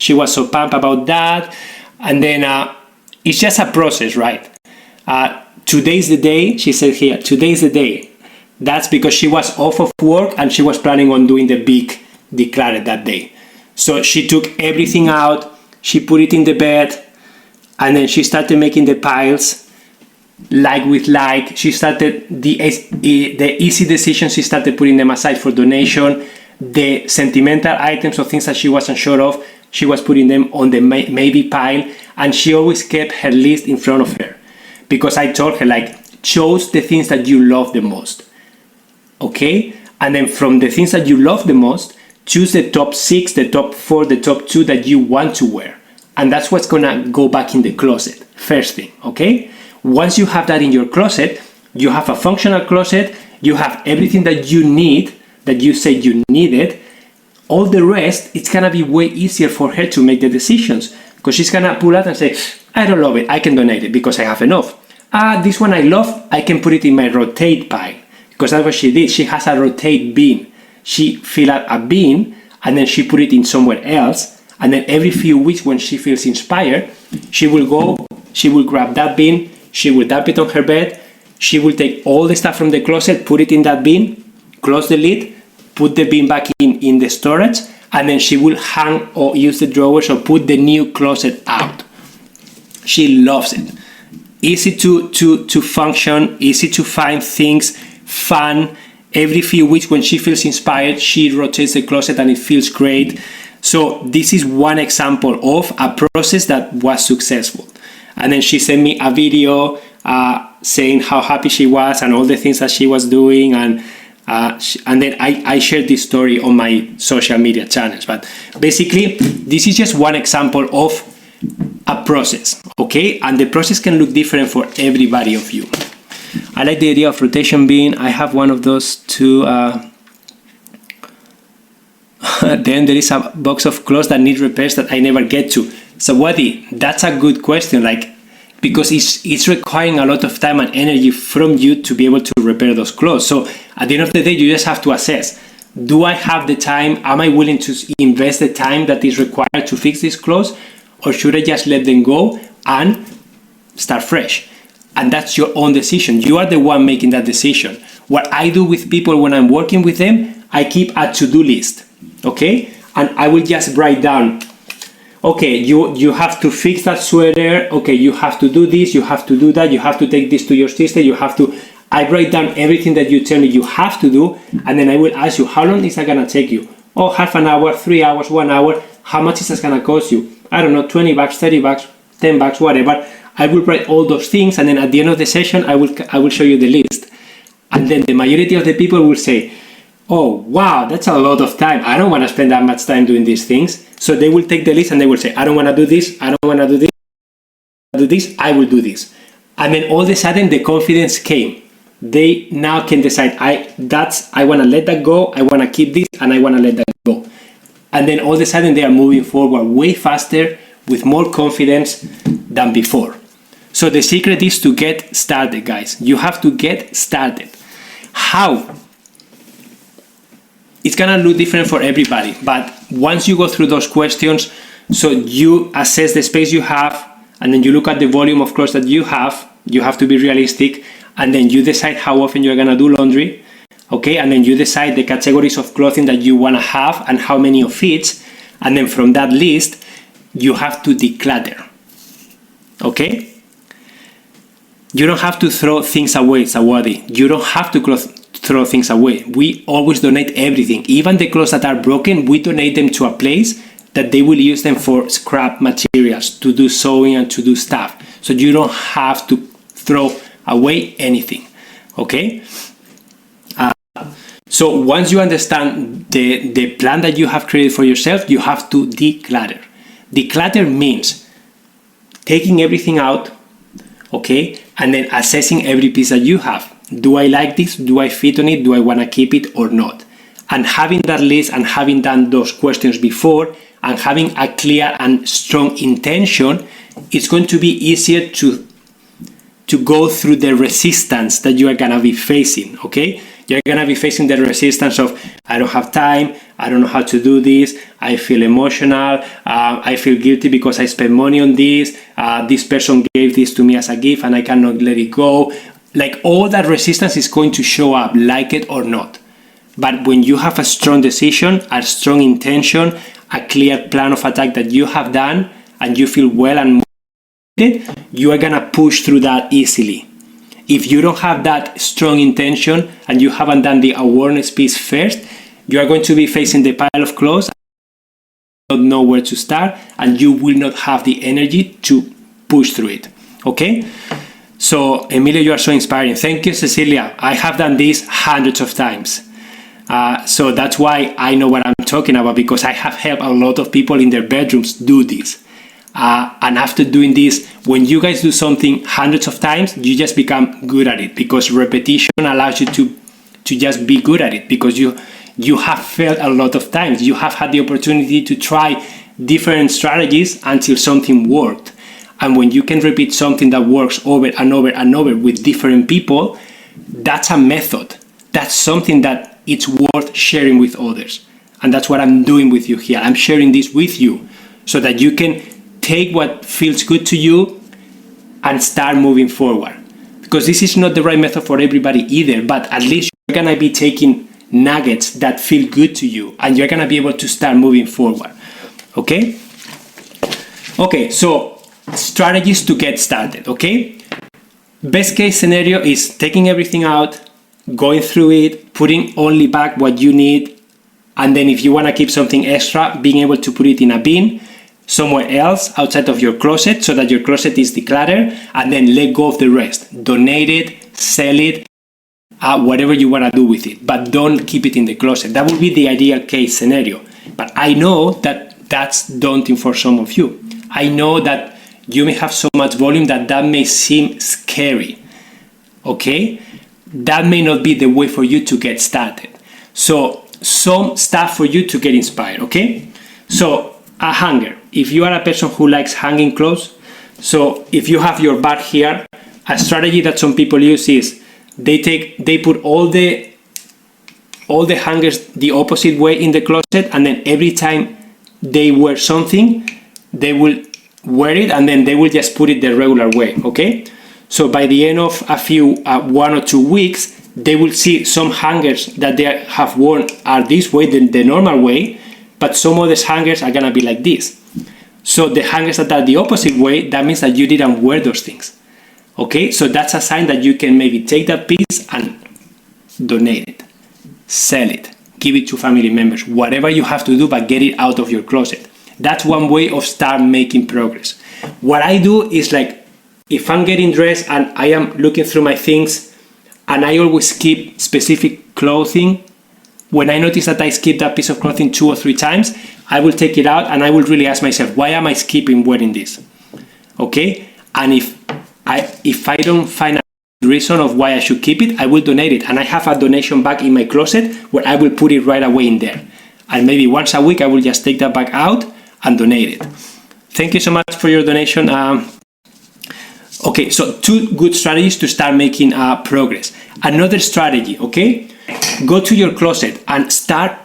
[SPEAKER 1] She was so pumped about that. And then it's just a process, right? Today's the day, she said here, today's the day. That's because she was off of work and she was planning on doing the big declutter that day. So she took everything out, she put it in the bed, and then she started making the piles, like with like. She started the easy decisions, she started putting them aside for donation. The sentimental items or things that she wasn't sure of, she was putting them on the maybe pile, and she always kept her list in front of her. Because I told her, like, choose the things that you love the most. Okay? And then from the things that you love the most, choose the top 6, the top 4, the top 2 that you want to wear. And that's what's gonna go back in the closet, first thing, okay? Once you have that in your closet, you have a functional closet, you have everything that you need, that you said you needed. All the rest, it's gonna be way easier for her to make the decisions, because she's gonna pull out and say, I don't love it, I can donate it because I have enough. This one I love, I can put it in my rotate pile, because that's what she did. She has a rotate bin. She fill out a bin and then she put it in somewhere else, and then every few weeks when she feels inspired, she will go, she will grab that bin, she will dump it on her bed, she will take all the stuff from the closet, put it in that bin, close the lid, put the bin back in the storage, and then she will hang or use the drawers or put the new closet out. She loves it. Easy to function, easy to find things, fun. Every few weeks when she feels inspired, she rotates the closet and it feels great. So this is one example of a process that was successful. And then she sent me a video saying how happy she was and all the things that she was doing, and then I shared this story on my social media channels. But basically, this is just one example of a process, okay? And the process can look different for everybody of you. I like the idea of rotation bin. I have one of those too. Then there is a box of clothes that need repairs that I never get to. So Wadi, that's a good question, like, because it's requiring a lot of time and energy from you to be able to repair those clothes. So at the end of the day, you just have to assess, do I have the time? Am I willing to invest the time that is required to fix these clothes? Or should I just let them go and start fresh? And that's your own decision. You are the one making that decision. What I do with people when I'm working with them, I keep a to-do list, okay? And I will just write down, okay, you have to fix that sweater, okay, you have to do this, you have to do that, you have to take this to your sister, you have to... I write down everything that you tell me you have to do, and then I will ask you, how long is that gonna take you? Oh, half an hour, 3 hours, 1 hour. How much is that gonna cost you? I don't know, 20 bucks, 30 bucks, 10 bucks, whatever. I will write all those things, and then at the end of the session, I will show you the list. And then the majority of the people will say, oh, wow, that's a lot of time. I don't want to spend that much time doing these things. So they will take the list and they will say, I don't want to do this, I don't want to do this, I will do this. And then all of a sudden, the confidence came. They now can decide, I want to let that go, I want to keep this, and I want to let that go. And then all of a sudden, they are moving forward way faster with more confidence than before. So the secret is to get started, guys. You have to get started. How? It's gonna look different for everybody, but once you go through those questions, so you assess the space you have, and then you look at the volume of clothes that you have to be realistic, and then you decide how often you're gonna do laundry, okay? And then you decide the categories of clothing that you wanna have and how many of each, and then from that list, you have to declutter, okay? You don't have to throw things away, Sawadi. You don't have to throw things away. We always donate everything. Even the clothes that are broken, we donate them to a place that they will use them for scrap materials, to do sewing and to do stuff. So you don't have to throw away anything, okay? So once you understand the plan that you have created for yourself, you have to declutter. Declutter means taking everything out, okay, and then assessing every piece that you have. Do I like this? Do I fit on it? Do I want to keep it or not? And having that list and having done those questions before and having a clear and strong intention, it's going to be easier to go through the resistance that you are going to be facing, okay? You're going to be facing the resistance of, I don't have time, I don't know how to do this, I feel emotional, I feel guilty because I spent money on this, this person gave this to me as a gift and I cannot let it go. Like, all that resistance is going to show up, like it or not. But when you have a strong decision, a strong intention, a clear plan of attack that you have done, and you feel well and motivated, you are going to push through that easily. If you don't have that strong intention and you haven't done the awareness piece first, you are going to be facing the pile of clothes, not know where to start, and you will not have the energy to push through it. Okay? So, Emilio, you are so inspiring. Thank you, Cecilia. I have done this hundreds of times. So that's why I know what I'm talking about, because I have helped a lot of people in their bedrooms do this. And after doing this, when you guys do something hundreds of times, you just become good at it, because repetition allows you to just be good at it, because you have failed a lot of times. You have had the opportunity to try different strategies until something worked. And when you can repeat something that works over and over and over with different people, that's a method. That's something that it's worth sharing with others. And that's what I'm doing with you here. I'm sharing this with you so that you can take what feels good to you and start moving forward. Because this is not the right method for everybody either, but at least you're going to be taking nuggets that feel good to you and you're going to be able to start moving forward. Okay? Okay, so strategies to get started, okay? Best case scenario is taking everything out, going through it, putting only back what you need, and then if you want to keep something extra, being able to put it in a bin somewhere else outside of your closet so that your closet is decluttered, and then let go of the rest. Donate it, sell it, whatever you want to do with it, but don't keep it in the closet. That would be the ideal case scenario. But I know that that's daunting for some of you. I know that you may have so much volume that may seem scary, okay? That may not be the way for you to get started. So, some stuff for you to get inspired, okay? So, a hanger. If you are a person who likes hanging clothes, so if you have your bag here, a strategy that some people use is they put all the hangers the opposite way in the closet, and then every time they wear something, they will wear it and then they will just put it the regular way, okay? So by the end of a few 1 or 2 weeks, they will see some hangers that they have worn are this way, the normal way, but some other hangers are gonna be like this. So the hangers that are the opposite way, that means that you didn't wear those things, okay? So that's a sign that you can maybe take that piece and donate it, sell it, give it to family members, whatever you have to do, but get it out of your closet. That's one way of start making progress. What I do is, like, if I'm getting dressed and I am looking through my things and I always keep specific clothing, when I notice that I skip that piece of clothing 2 or 3 times, I will take it out and I will really ask myself, why am I skipping wearing this? Okay? And if I don't find a reason of why I should keep it, I will donate it. And I have a donation bag in my closet where I will put it right away in there. And maybe once a week I will just take that bag out and donate it. Thank you so much for your donation. Okay, so 2 good strategies to start making progress. Another strategy, okay? Go to your closet and start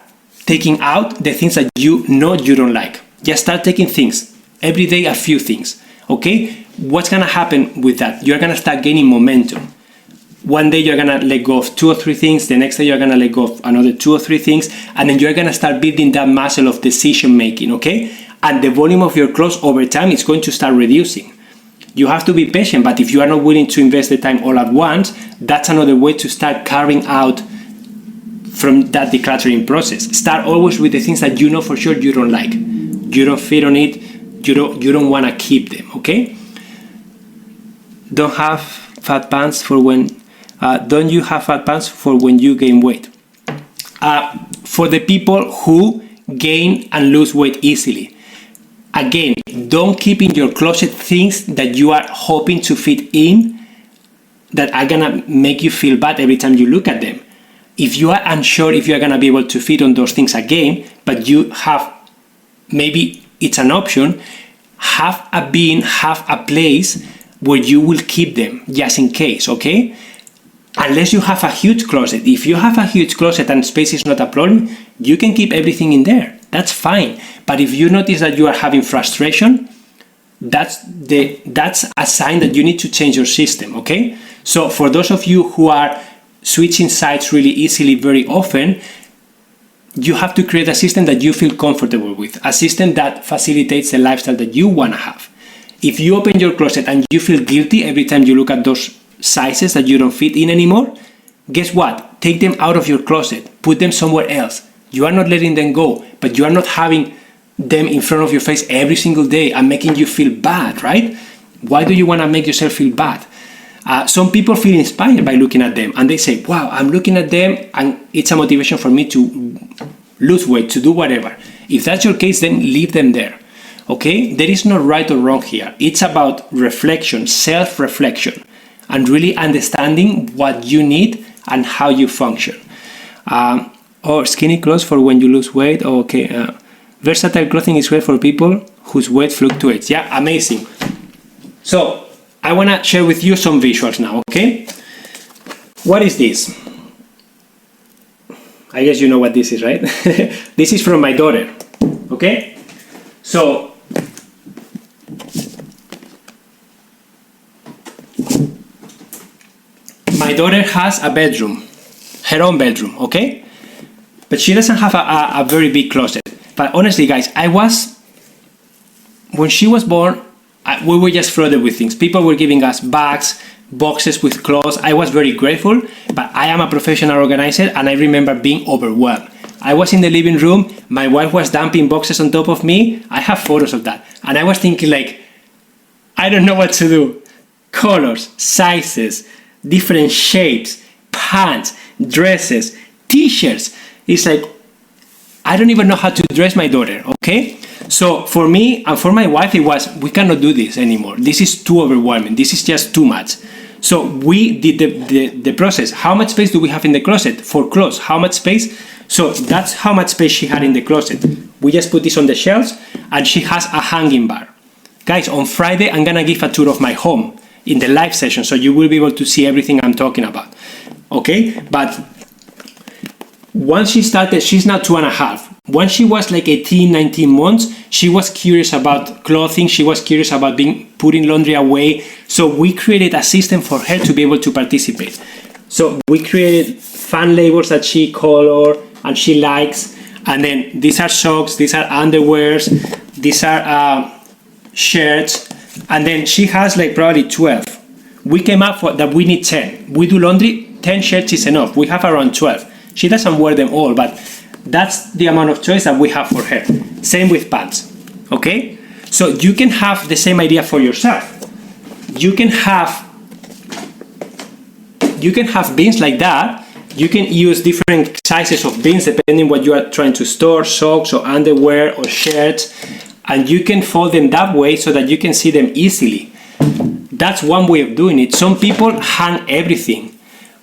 [SPEAKER 1] taking out the things that you know you don't like. Just start taking things. Every day a few things, okay? What's gonna happen with that? You're gonna start gaining momentum. One day you're gonna let go of 2 or 3 things, the next day you're gonna let go of another 2 or 3 things, and then you're gonna start building that muscle of decision making, okay? And the volume of your clothes over time is going to start reducing. You have to be patient, but if you are not willing to invest the time all at once, that's another way to start carving out from that decluttering process. Start always with the things that you know for sure you don't like. You don't fit on it, you don't want to keep them, okay? Don't have fat pants for when don't you have fat pants for when you gain weight? For the people who gain and lose weight easily. Again, don't keep in your closet things that you are hoping to fit in that are gonna make you feel bad every time you look at them. If you are unsure if you are gonna be able to fit on those things again, but you have, maybe it's an option, have a bin, have a place where you will keep them just in case, okay? Unless you have a huge closet. If you have a huge closet and space is not a problem, you can keep everything in there. That's fine. But if you notice that you are having frustration, that's a sign that you need to change your system, okay? So for those of you who are switching sites really easily very often, you have to create a system that you feel comfortable with, a system that facilitates the lifestyle that you want to have. If you open your closet and you feel guilty every time you look at those sizes that you don't fit in anymore, guess what? Take them out of your closet, put them somewhere else. You are not letting them go, but you are not having them in front of your face every single day and making you feel bad, right? Why do you want to make yourself feel bad? Some people feel inspired by looking at them and they say, wow, I'm looking at them and it's a motivation for me to lose weight, to do whatever. If that's your case, then leave them there, okay? There is no right or wrong here. It's about reflection, self-reflection, and really understanding what you need and how you function. Or skinny clothes for when you lose weight. Okay. Versatile clothing is great for people whose weight fluctuates. Yeah, amazing. So I want to share with you some visuals now, okay? What is this? I guess you know what this is, right? This is from my daughter, okay? So my daughter has a bedroom, her own bedroom, okay? But she doesn't have a very big closet. But honestly, guys, when she was born, we were just flooded with things. People were giving us bags, boxes with clothes. I was very grateful, but I am a professional organizer and I remember being overwhelmed. I was in the living room, my wife was dumping boxes on top of me. I have photos of that. And I was thinking like, I don't know what to do. Colors, sizes, different shapes, pants, dresses, t-shirts. It's like, I don't even know how to dress my daughter, okay? So for me and for my wife, it was, we cannot do this anymore. This is too overwhelming. This is just too much. So we did the process. How much space do we have in the closet for clothes? How much space? So that's how much space she had in the closet. We just put this on the shelves and she has a hanging bar. Guys, on Friday, I'm gonna give a tour of my home in the live session, so you will be able to see everything I'm talking about, okay? But once she started, she's now 2.5. When she was like 18, 19 months, she was curious about clothing. She was curious about putting laundry away. So we created a system for her to be able to participate. So we created fan labels that she color and she likes. And then these are socks, these are underwears, these are shirts. And then she has like probably 12. We came up with that we need 10. We do laundry, 10 shirts is enough. We have around 12. She doesn't wear them all, but that's the amount of choice that we have for her. Same with pants, okay? So you can have the same idea for yourself. You can have bins like that. You can use different sizes of bins depending what you are trying to store, socks or underwear or shirts, and you can fold them that way so that you can see them easily. That's one way of doing it. Some people hang everything,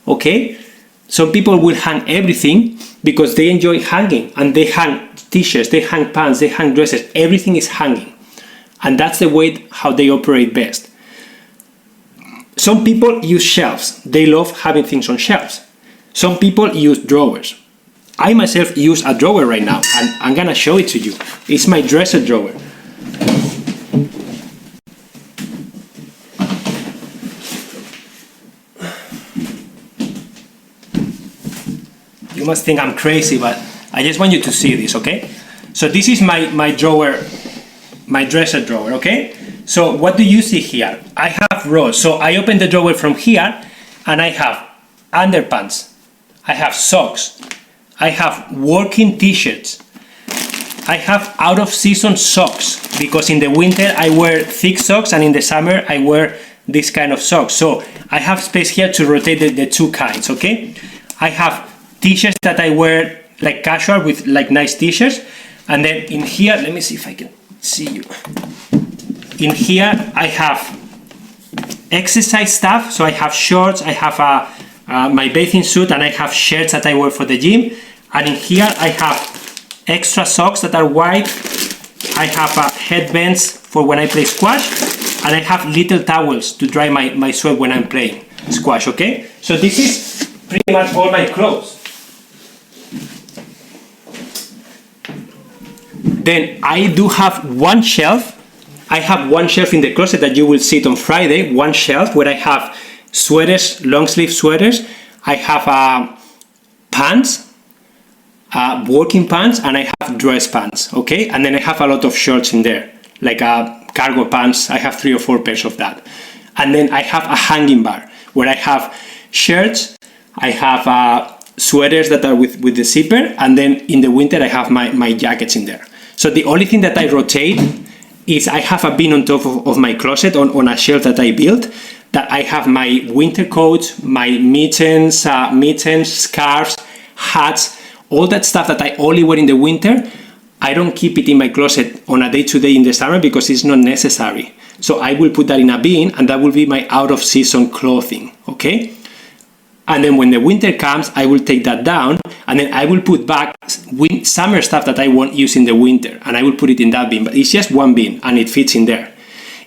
[SPEAKER 1] okay? Some people will hang everything because they enjoy hanging, and they hang t-shirts, they hang pants, they hang dresses, everything is hanging. And that's the way how they operate best. Some people use shelves. They love having things on shelves. Some people use drawers. I myself use a drawer right now, and I'm gonna show it to you. It's my dresser drawer. You must think I'm crazy, but I just want you to see this, okay? So this is my drawer, my dresser drawer, okay? So what do you see here? I have rows. So I open the drawer from here and I have underpants, I have socks, I have working t-shirts, I have out of season socks, because in the winter I wear thick socks and in the summer I wear this kind of socks. So I have space here to rotate the two kinds, okay? I have t-shirts that I wear like casual with like nice t-shirts, and then in here, let me see if I can see you. In here I have exercise stuff. So I have shorts, I have my bathing suit, and I have shirts that I wear for the gym. And in here I have extra socks that are white. I have headbands for when I play squash, and I have little towels to dry my sweat when I'm playing squash, okay? So this is pretty much all my clothes. Then I do have one shelf. I have one shelf in the closet that you will see it on Friday, one shelf where I have sweaters, long sleeve sweaters. I have pants, working pants, and I have dress pants, okay? And then I have a lot of shorts in there, like cargo pants. I have 3 or 4 pairs of that. And then I have a hanging bar where I have shirts, I have sweaters that are with the zipper, and then in the winter I have my jackets in there. So the only thing that I rotate is I have a bin on top of my closet on a shelf that I built, that I have my winter coats, my mittens, scarves, hats, all that stuff that I only wear in the winter. I don't keep it in my closet on a day-to-day in the summer because it's not necessary. So I will put that in a bin, and that will be my out-of-season clothing, okay? And then when the winter comes, I will take that down, and then I will put back summer stuff that I won't use in the winter, and I will put it in that bin. But it's just one bin, and it fits in there.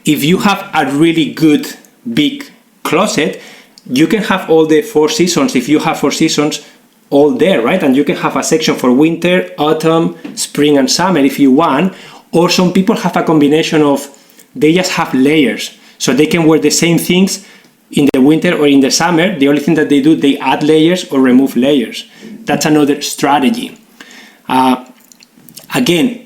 [SPEAKER 1] If you have a really good big closet, you can have all the 4 seasons, if you have 4 seasons, all there, right? And you can have a section for winter, autumn, spring, and summer if you want. Or some people have a combination of, they just have layers, so they can wear the same things in the winter or in the summer. The only thing that they do, they add layers or remove layers. That's another strategy. Again,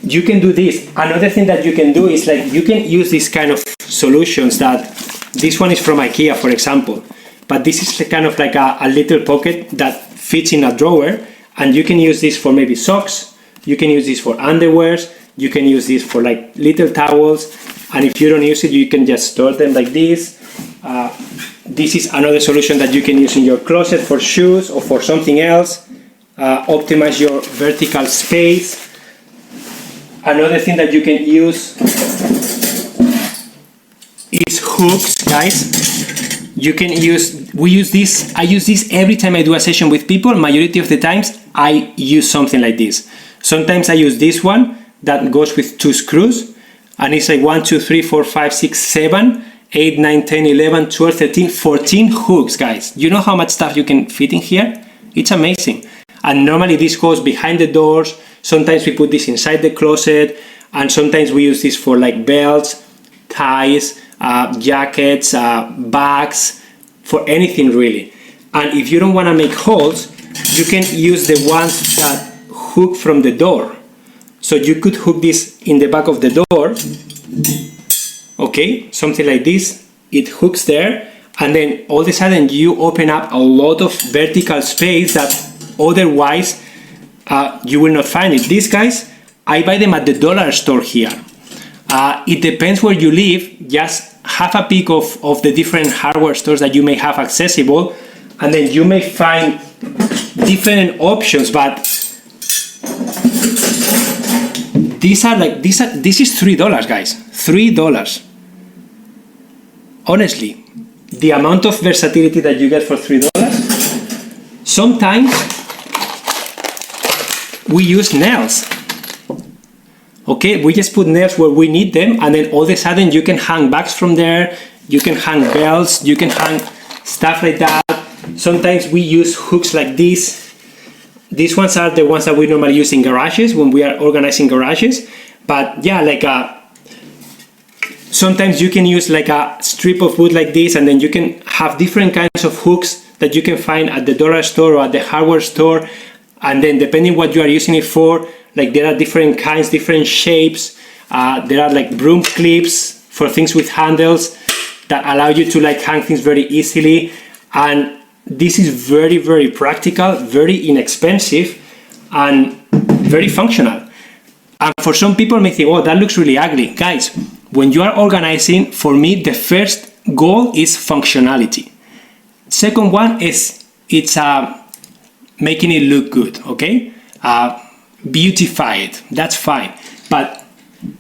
[SPEAKER 1] you can do this. Another thing that you can do is, like, you can use these kind of solutions. That this one is from IKEA, for example, but this is kind of like a little pocket that fits in a drawer, and you can use this for maybe socks, you can use this for underwears, you can use this for like little towels, and if you don't use it, you can just store them like this. This is another solution that you can use in your closet for shoes or for something else. Optimize your vertical space. Another thing that you can use is hooks, guys. You can use, I use this every time I do a session with people. Majority of the times I use something like this. Sometimes I use this one that goes with 2 screws, and it's like 1, 2, 3, 4, 5, 6, 7, 8, 9, 10, 11, 12, 13, 14 hooks, guys. You know how much stuff you can fit in here? It's amazing. And normally this goes behind the doors. Sometimes we put this inside the closet, and sometimes we use this for like belts, ties, jackets, bags, for anything really. And if you don't want to make holes, you can use the ones that hook from the door. So you could hook this in the back of the door, okay, something like this. It hooks there, and then all of a sudden you open up a lot of vertical space that otherwise you will not find it. These guys, I buy them at the dollar store here. It depends where you live. Just have a peek of the different hardware stores that you may have accessible, and then you may find different options. But this is $3, guys. $3. Honestly, the amount of versatility that you get for $3. Sometimes we use nails. Okay, we just put nails where we need them, and then all of a sudden you can hang bags from there, you can hang belts, you can hang stuff like that. Sometimes we use hooks like this. These ones are the ones that we normally use in garages when we are organizing garages. But yeah, like sometimes you can use like a strip of wood like this, and then you can have different kinds of hooks that you can find at the dollar store or at the hardware store. And then depending what you are using it for, like there are different kinds, different shapes. There are like broom clips for things with handles that allow you to like hang things very easily. And this is very, very practical, very inexpensive, and very functional. And for some people may think, oh, that looks really ugly. Guys, when you are organizing, for me, the first goal is functionality. Second one is making it look good, okay? Beautify it, that's fine. But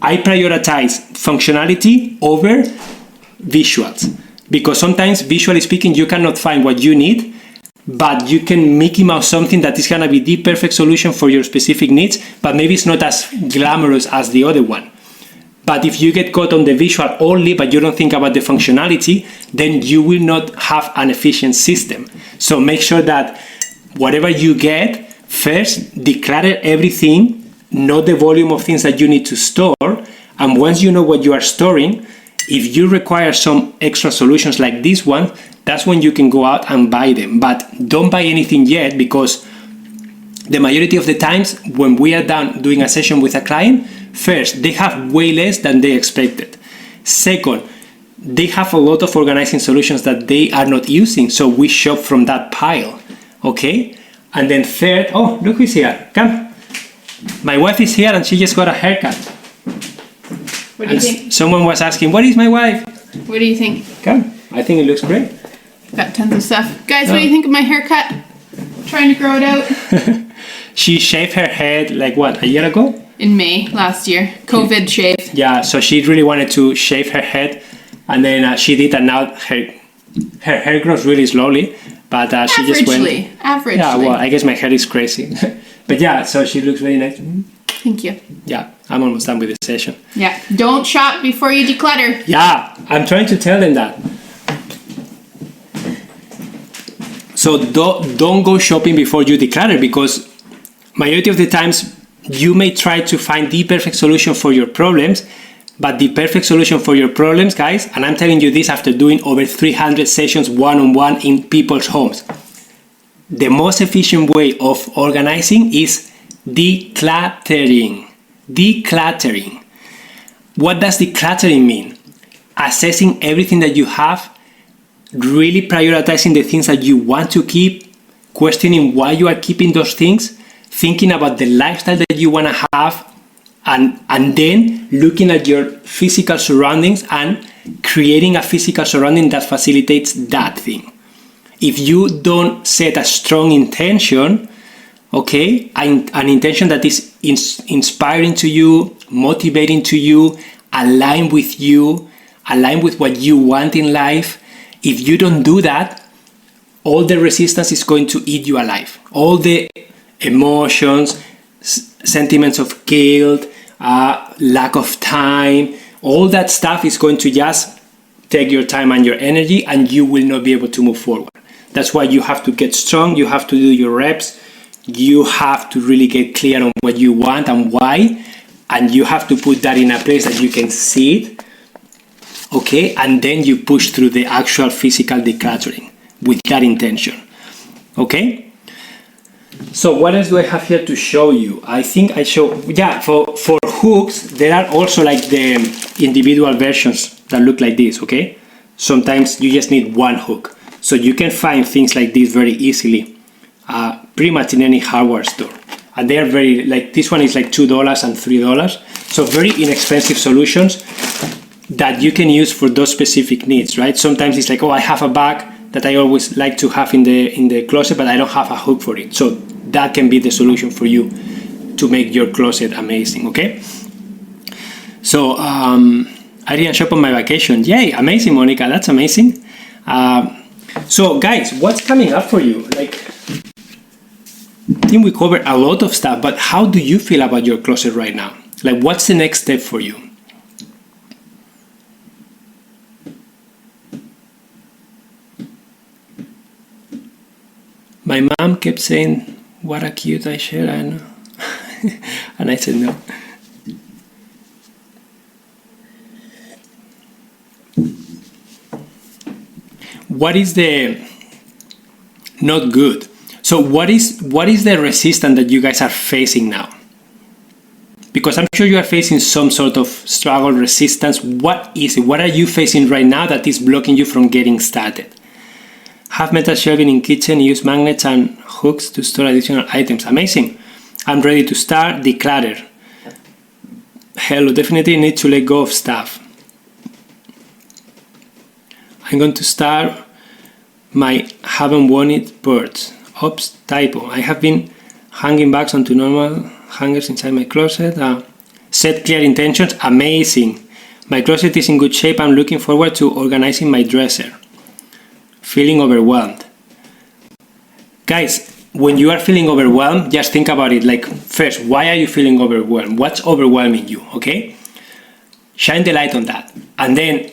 [SPEAKER 1] I prioritize functionality over visuals, because sometimes, visually speaking, you cannot find what you need, but you can Mickey Mouse something that is going to be the perfect solution for your specific needs, but maybe it's not as glamorous as the other one. But if you get caught on the visual only, but you don't think about the functionality, then you will not have an efficient system. So make sure that whatever you get, first declutter everything, know the volume of things that you need to store, and once you know what you are storing, if you require some extra solutions like this one, that's when you can go out and buy them. But don't buy anything yet, because the majority of the times when we are done doing a session with a client, first, they have way less than they expected. Second, they have a lot of organizing solutions that they are not using, so we shop from that pile, okay? And then third, oh, look who's here, come. My wife is here and she just got a haircut.
[SPEAKER 2] What do you think?
[SPEAKER 1] Someone was asking, what is my wife?
[SPEAKER 2] What do you think?
[SPEAKER 1] Come, I think it looks great.
[SPEAKER 2] Got tons of stuff. Guys, what do you think of my haircut? Trying to grow it out.
[SPEAKER 1] She shaved her head like what, a year ago?
[SPEAKER 2] In May last year. COVID shave.
[SPEAKER 1] Yeah, so she really wanted to shave her head, and then she did, and now her hair grows really slowly, but she just went...
[SPEAKER 2] Averagely.
[SPEAKER 1] Yeah, well, I guess my hair is crazy. But yeah, so she looks really nice.
[SPEAKER 2] Thank you.
[SPEAKER 1] Yeah, I'm almost done with the session.
[SPEAKER 2] Yeah, don't shop before you declutter.
[SPEAKER 1] Yeah, I'm trying to tell them that. So don't go shopping before you declutter, because majority of the times you may try to find the perfect solution for your problems, but the perfect solution for your problems, guys, and I'm telling you this after doing over 300 sessions one-on-one in people's homes, the most efficient way of organizing is decluttering. Decluttering. What does decluttering mean? Assessing everything that you have, really prioritizing the things that you want to keep, questioning why you are keeping those things, thinking about the lifestyle that you want to have, and then looking at your physical surroundings and creating a physical surrounding that facilitates that thing. If you don't set a strong intention, okay, an intention that is inspiring to you, motivating to you, aligned with what you want in life, if you don't do that, all the resistance is going to eat you alive. All the emotions, sentiments of guilt, lack of time, all that stuff is going to just take your time and your energy, and you will not be able to move forward. That's why you have to get strong, you have to do your reps, you have to really get clear on what you want and why, and you have to put that in a place that you can see it, okay? And then you push through the actual physical decluttering with that intention, okay? So what else do I have here to show you? I think I show, yeah, for hooks, there are also like the individual versions that look like this, okay? Sometimes you just need one hook. So you can find things like this very easily, pretty much in any hardware store. And they are very, like this one is like $2 and $3. So very inexpensive solutions that you can use for those specific needs, right? Sometimes it's like, oh, I have a bag that I always like to have in the closet, but I don't have a hook for it. So that can be the solution for you to make your closet amazing, okay? So I didn't shop on my vacation. Yay, amazing, Monica, that's amazing. So guys, what's coming up for you? Like, I think we covered a lot of stuff, but how do you feel about your closet right now? Like, what's the next step for you? My mom kept saying, what a cute eyeshadow, I know. And I said no. What is the not good? So what is the resistance that you guys are facing now? Because I'm sure you are facing some sort of struggle, resistance. What is it? What are you facing right now that is blocking you from getting started? Have metal shelving in kitchen, use magnets and hooks to store additional items. Amazing. I'm ready to start. Declutter. Hello, definitely need to let go of stuff. I'm going to start my haven't worn it birds. Oops, typo. I have been hanging bags onto normal hangers inside my closet. Set clear intentions. Amazing. My closet is in good shape. I'm looking forward to organizing my dresser. Feeling overwhelmed. Guys, when you are feeling overwhelmed, just think about it. Like, first, why are you feeling overwhelmed? What's overwhelming you, okay? Shine the light on that. And then,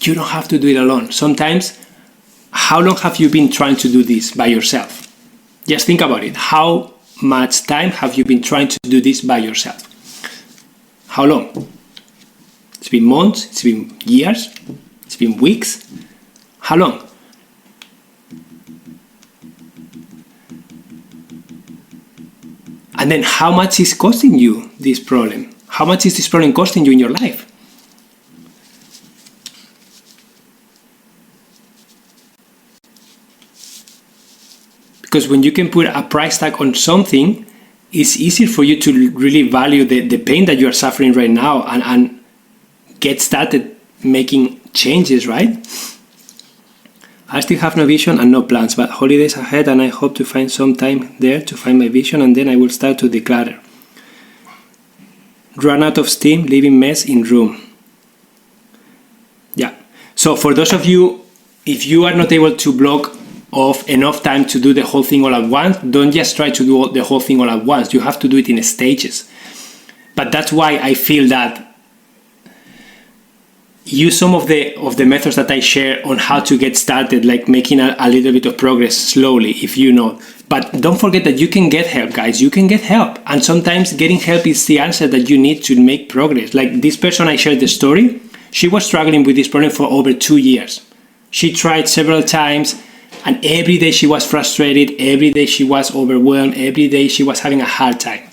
[SPEAKER 1] you don't have to do it alone. Sometimes, how long have you been trying to do this by yourself? Just think about it. How much time have you been trying to do this by yourself? How long? It's been months, it's been years, it's been weeks. How long? And then how much is costing you this problem? How much is this problem costing you in your life? Because when you can put a price tag on something, it's easier for you to really value the pain that you are suffering right now and get started making changes, right? I still have no vision and no plans, but holidays ahead and I hope to find some time there to find my vision, and then I will start to declutter. Run out of steam, leaving mess in room. Yeah. So for those of you, if you are not able to block off enough time to do the whole thing all at once, don't just try to do the whole thing all at once. You have to do it in stages. But that's why I feel that use some of the methods that I share on how to get started, like making a little bit of progress slowly, if you know. But don't forget that you can get help, guys. You can get help. And sometimes getting help is the answer that you need to make progress. Like this person I shared the story, she was struggling with this problem for over 2 years. She tried several times, and every day she was frustrated, every day she was overwhelmed, every day she was having a hard time.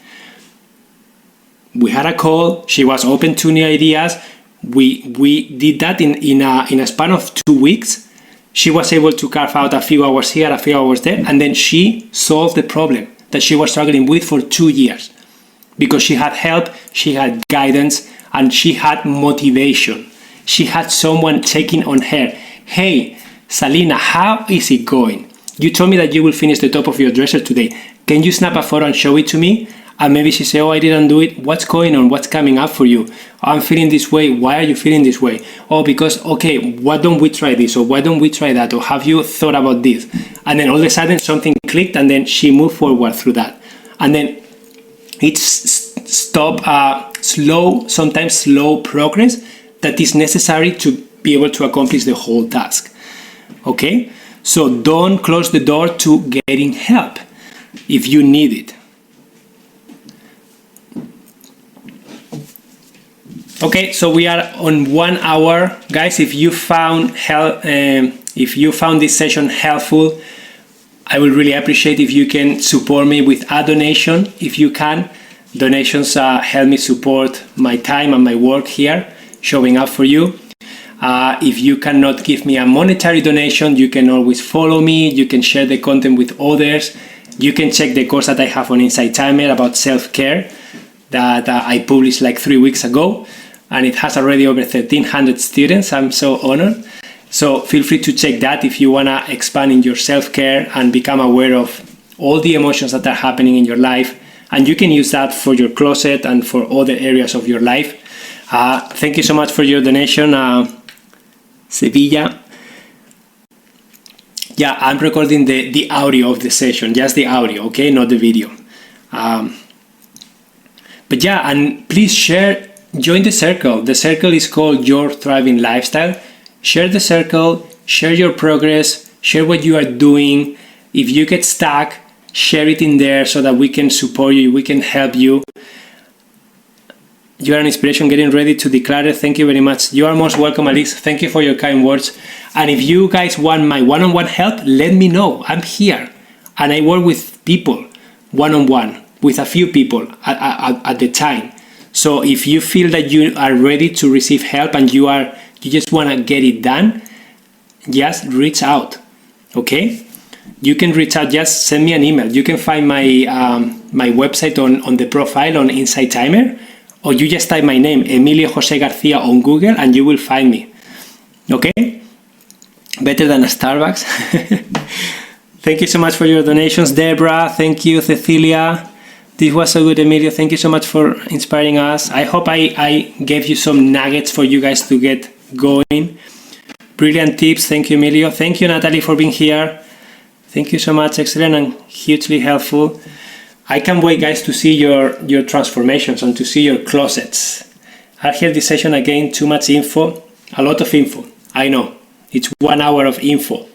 [SPEAKER 1] We had a call, she was open to new ideas. We did that in a span of 2 weeks. She was able to carve out a few hours here, a few hours there, and then she solved the problem that she was struggling with for 2 years. Because she had help, she had guidance, and she had motivation. She had someone checking on her. Hey, Salina, how is it going? You told me that you will finish the top of your dresser today. Can you snap a photo and show it to me? And maybe she say, oh, I didn't do it. What's going on? What's coming up for you? I'm feeling this way. Why are you feeling this way? Oh, because, okay, why don't we try this? Or why don't we try that? Or have you thought about this? And then all of a sudden something clicked, and then she moved forward through that. And then it's sometimes slow progress that is necessary to be able to accomplish the whole task. Okay? So don't close the door to getting help if you need it. Okay, so we are on 1 hour, guys. If you found this session helpful, I would really appreciate if you can support me with a donation. If you can, donations help me support my time and my work here, showing up for you. If you cannot give me a monetary donation, you can always follow me. You can share the content with others. You can check the course that I have on Insight Timer about self-care that I published like 3 weeks ago. And it has already over 1,300 students. I'm so honored. So feel free to check that if you want to expand in your self-care and become aware of all the emotions that are happening in your life. And you can use that for your closet and for other areas of your life. Thank you so much for your donation, Sevilla. Yeah, I'm recording the audio of the session, just the audio, okay, not the video. But yeah, and please join the circle. The circle is called Your Thriving Lifestyle. Share the circle, share your progress, share what you are doing. If you get stuck, share it in there so that we can support you, we can help you. You are an inspiration getting ready to declutter. Thank you very much. You are most welcome, Alice. Thank you for your kind words. And if you guys want my one-on-one help, let me know. I'm here. And I work with people one-on-one, with a few people at the time. So if you feel that you are ready to receive help and you just want to get it done, just reach out. Okay? You can reach out, just send me an email. You can find my website on the profile on Insight Timer, or you just type my name, Emilio Jose Garcia, on Google, and you will find me. Okay? Better than a Starbucks. Thank you so much for your donations, Deborah. Thank you, Cecilia. This was so good, Emilio. Thank you so much for inspiring us. I hope I gave you some nuggets for you guys to get going. Brilliant tips. Thank you, Emilio. Thank you, Natalie, for being here. Thank you so much. Excellent and hugely helpful. I can't wait, guys, to see your transformations and to see your closets. I heard this session again, too much info, a lot of info. I know, it's 1 hour of info.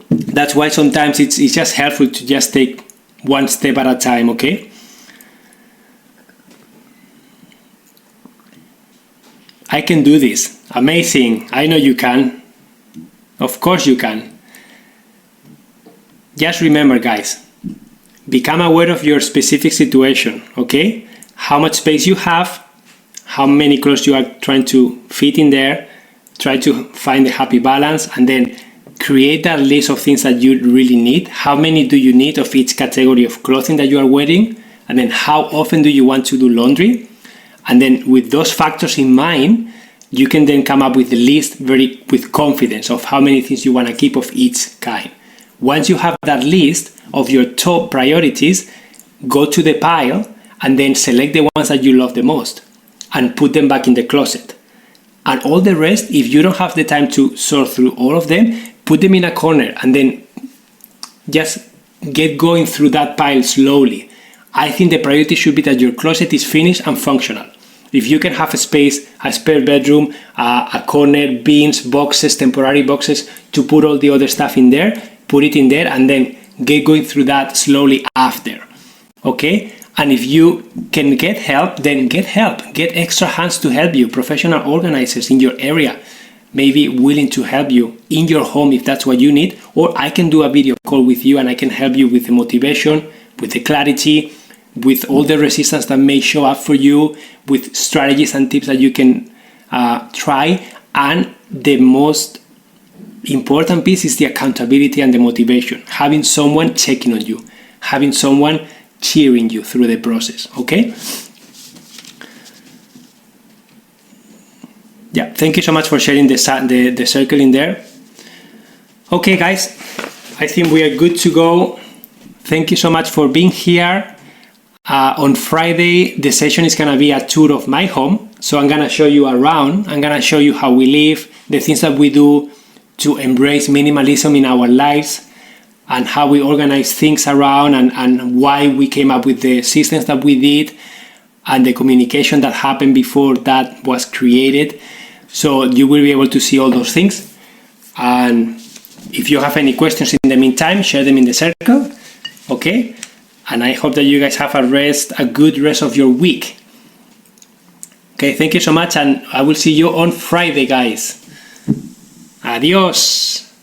[SPEAKER 1] That's why sometimes it's just helpful to just take one step at a time, okay? I can do this. Amazing. I know you can. Of course you can. Just remember, guys, become aware of your specific situation, okay? How much space you have, how many clothes you are trying to fit in there, try to find the happy balance, and then create that list of things that you really need. How many do you need of each category of clothing that you are wearing? And then how often do you want to do laundry? And then with those factors in mind, you can then come up with the list with confidence of how many things you want to keep of each kind. Once you have that list of your top priorities, go to the pile and then select the ones that you love the most and put them back in the closet. And all the rest, if you don't have the time to sort through all of them, put them in a corner and then just get going through that pile slowly. I think the priority should be that your closet is finished and functional. If you can have a space, a spare bedroom, a corner, bins, boxes, temporary boxes to put all the other stuff in there, put it in there and then get going through that slowly after. Okay? And if you can get help, then get help. Get extra hands to help you, professional organizers in your area, maybe willing to help you in your home if that's what you need, or I can do a video call with you and I can help you with the motivation, with the clarity, with all the resistance that may show up for you, with strategies and tips that you can try. And the most important piece is the accountability and the motivation. Having someone checking on you, having someone cheering you through the process, okay? Yeah, thank you so much for sharing the circle in there. Okay, guys, I think we are good to go. Thank you so much for being here. On Friday, the session is going to be a tour of my home. So I'm going to show you around. I'm going to show you how we live, the things that we do to embrace minimalism in our lives, and how we organize things around, and why we came up with the systems that we did and the communication that happened before that was created. So you will be able to see all those things. And if you have any questions in the meantime, share them in the circle. Okay? And I hope that you guys have a good rest of your week. Okay, thank you so much, and I will see you on Friday, guys. Adios.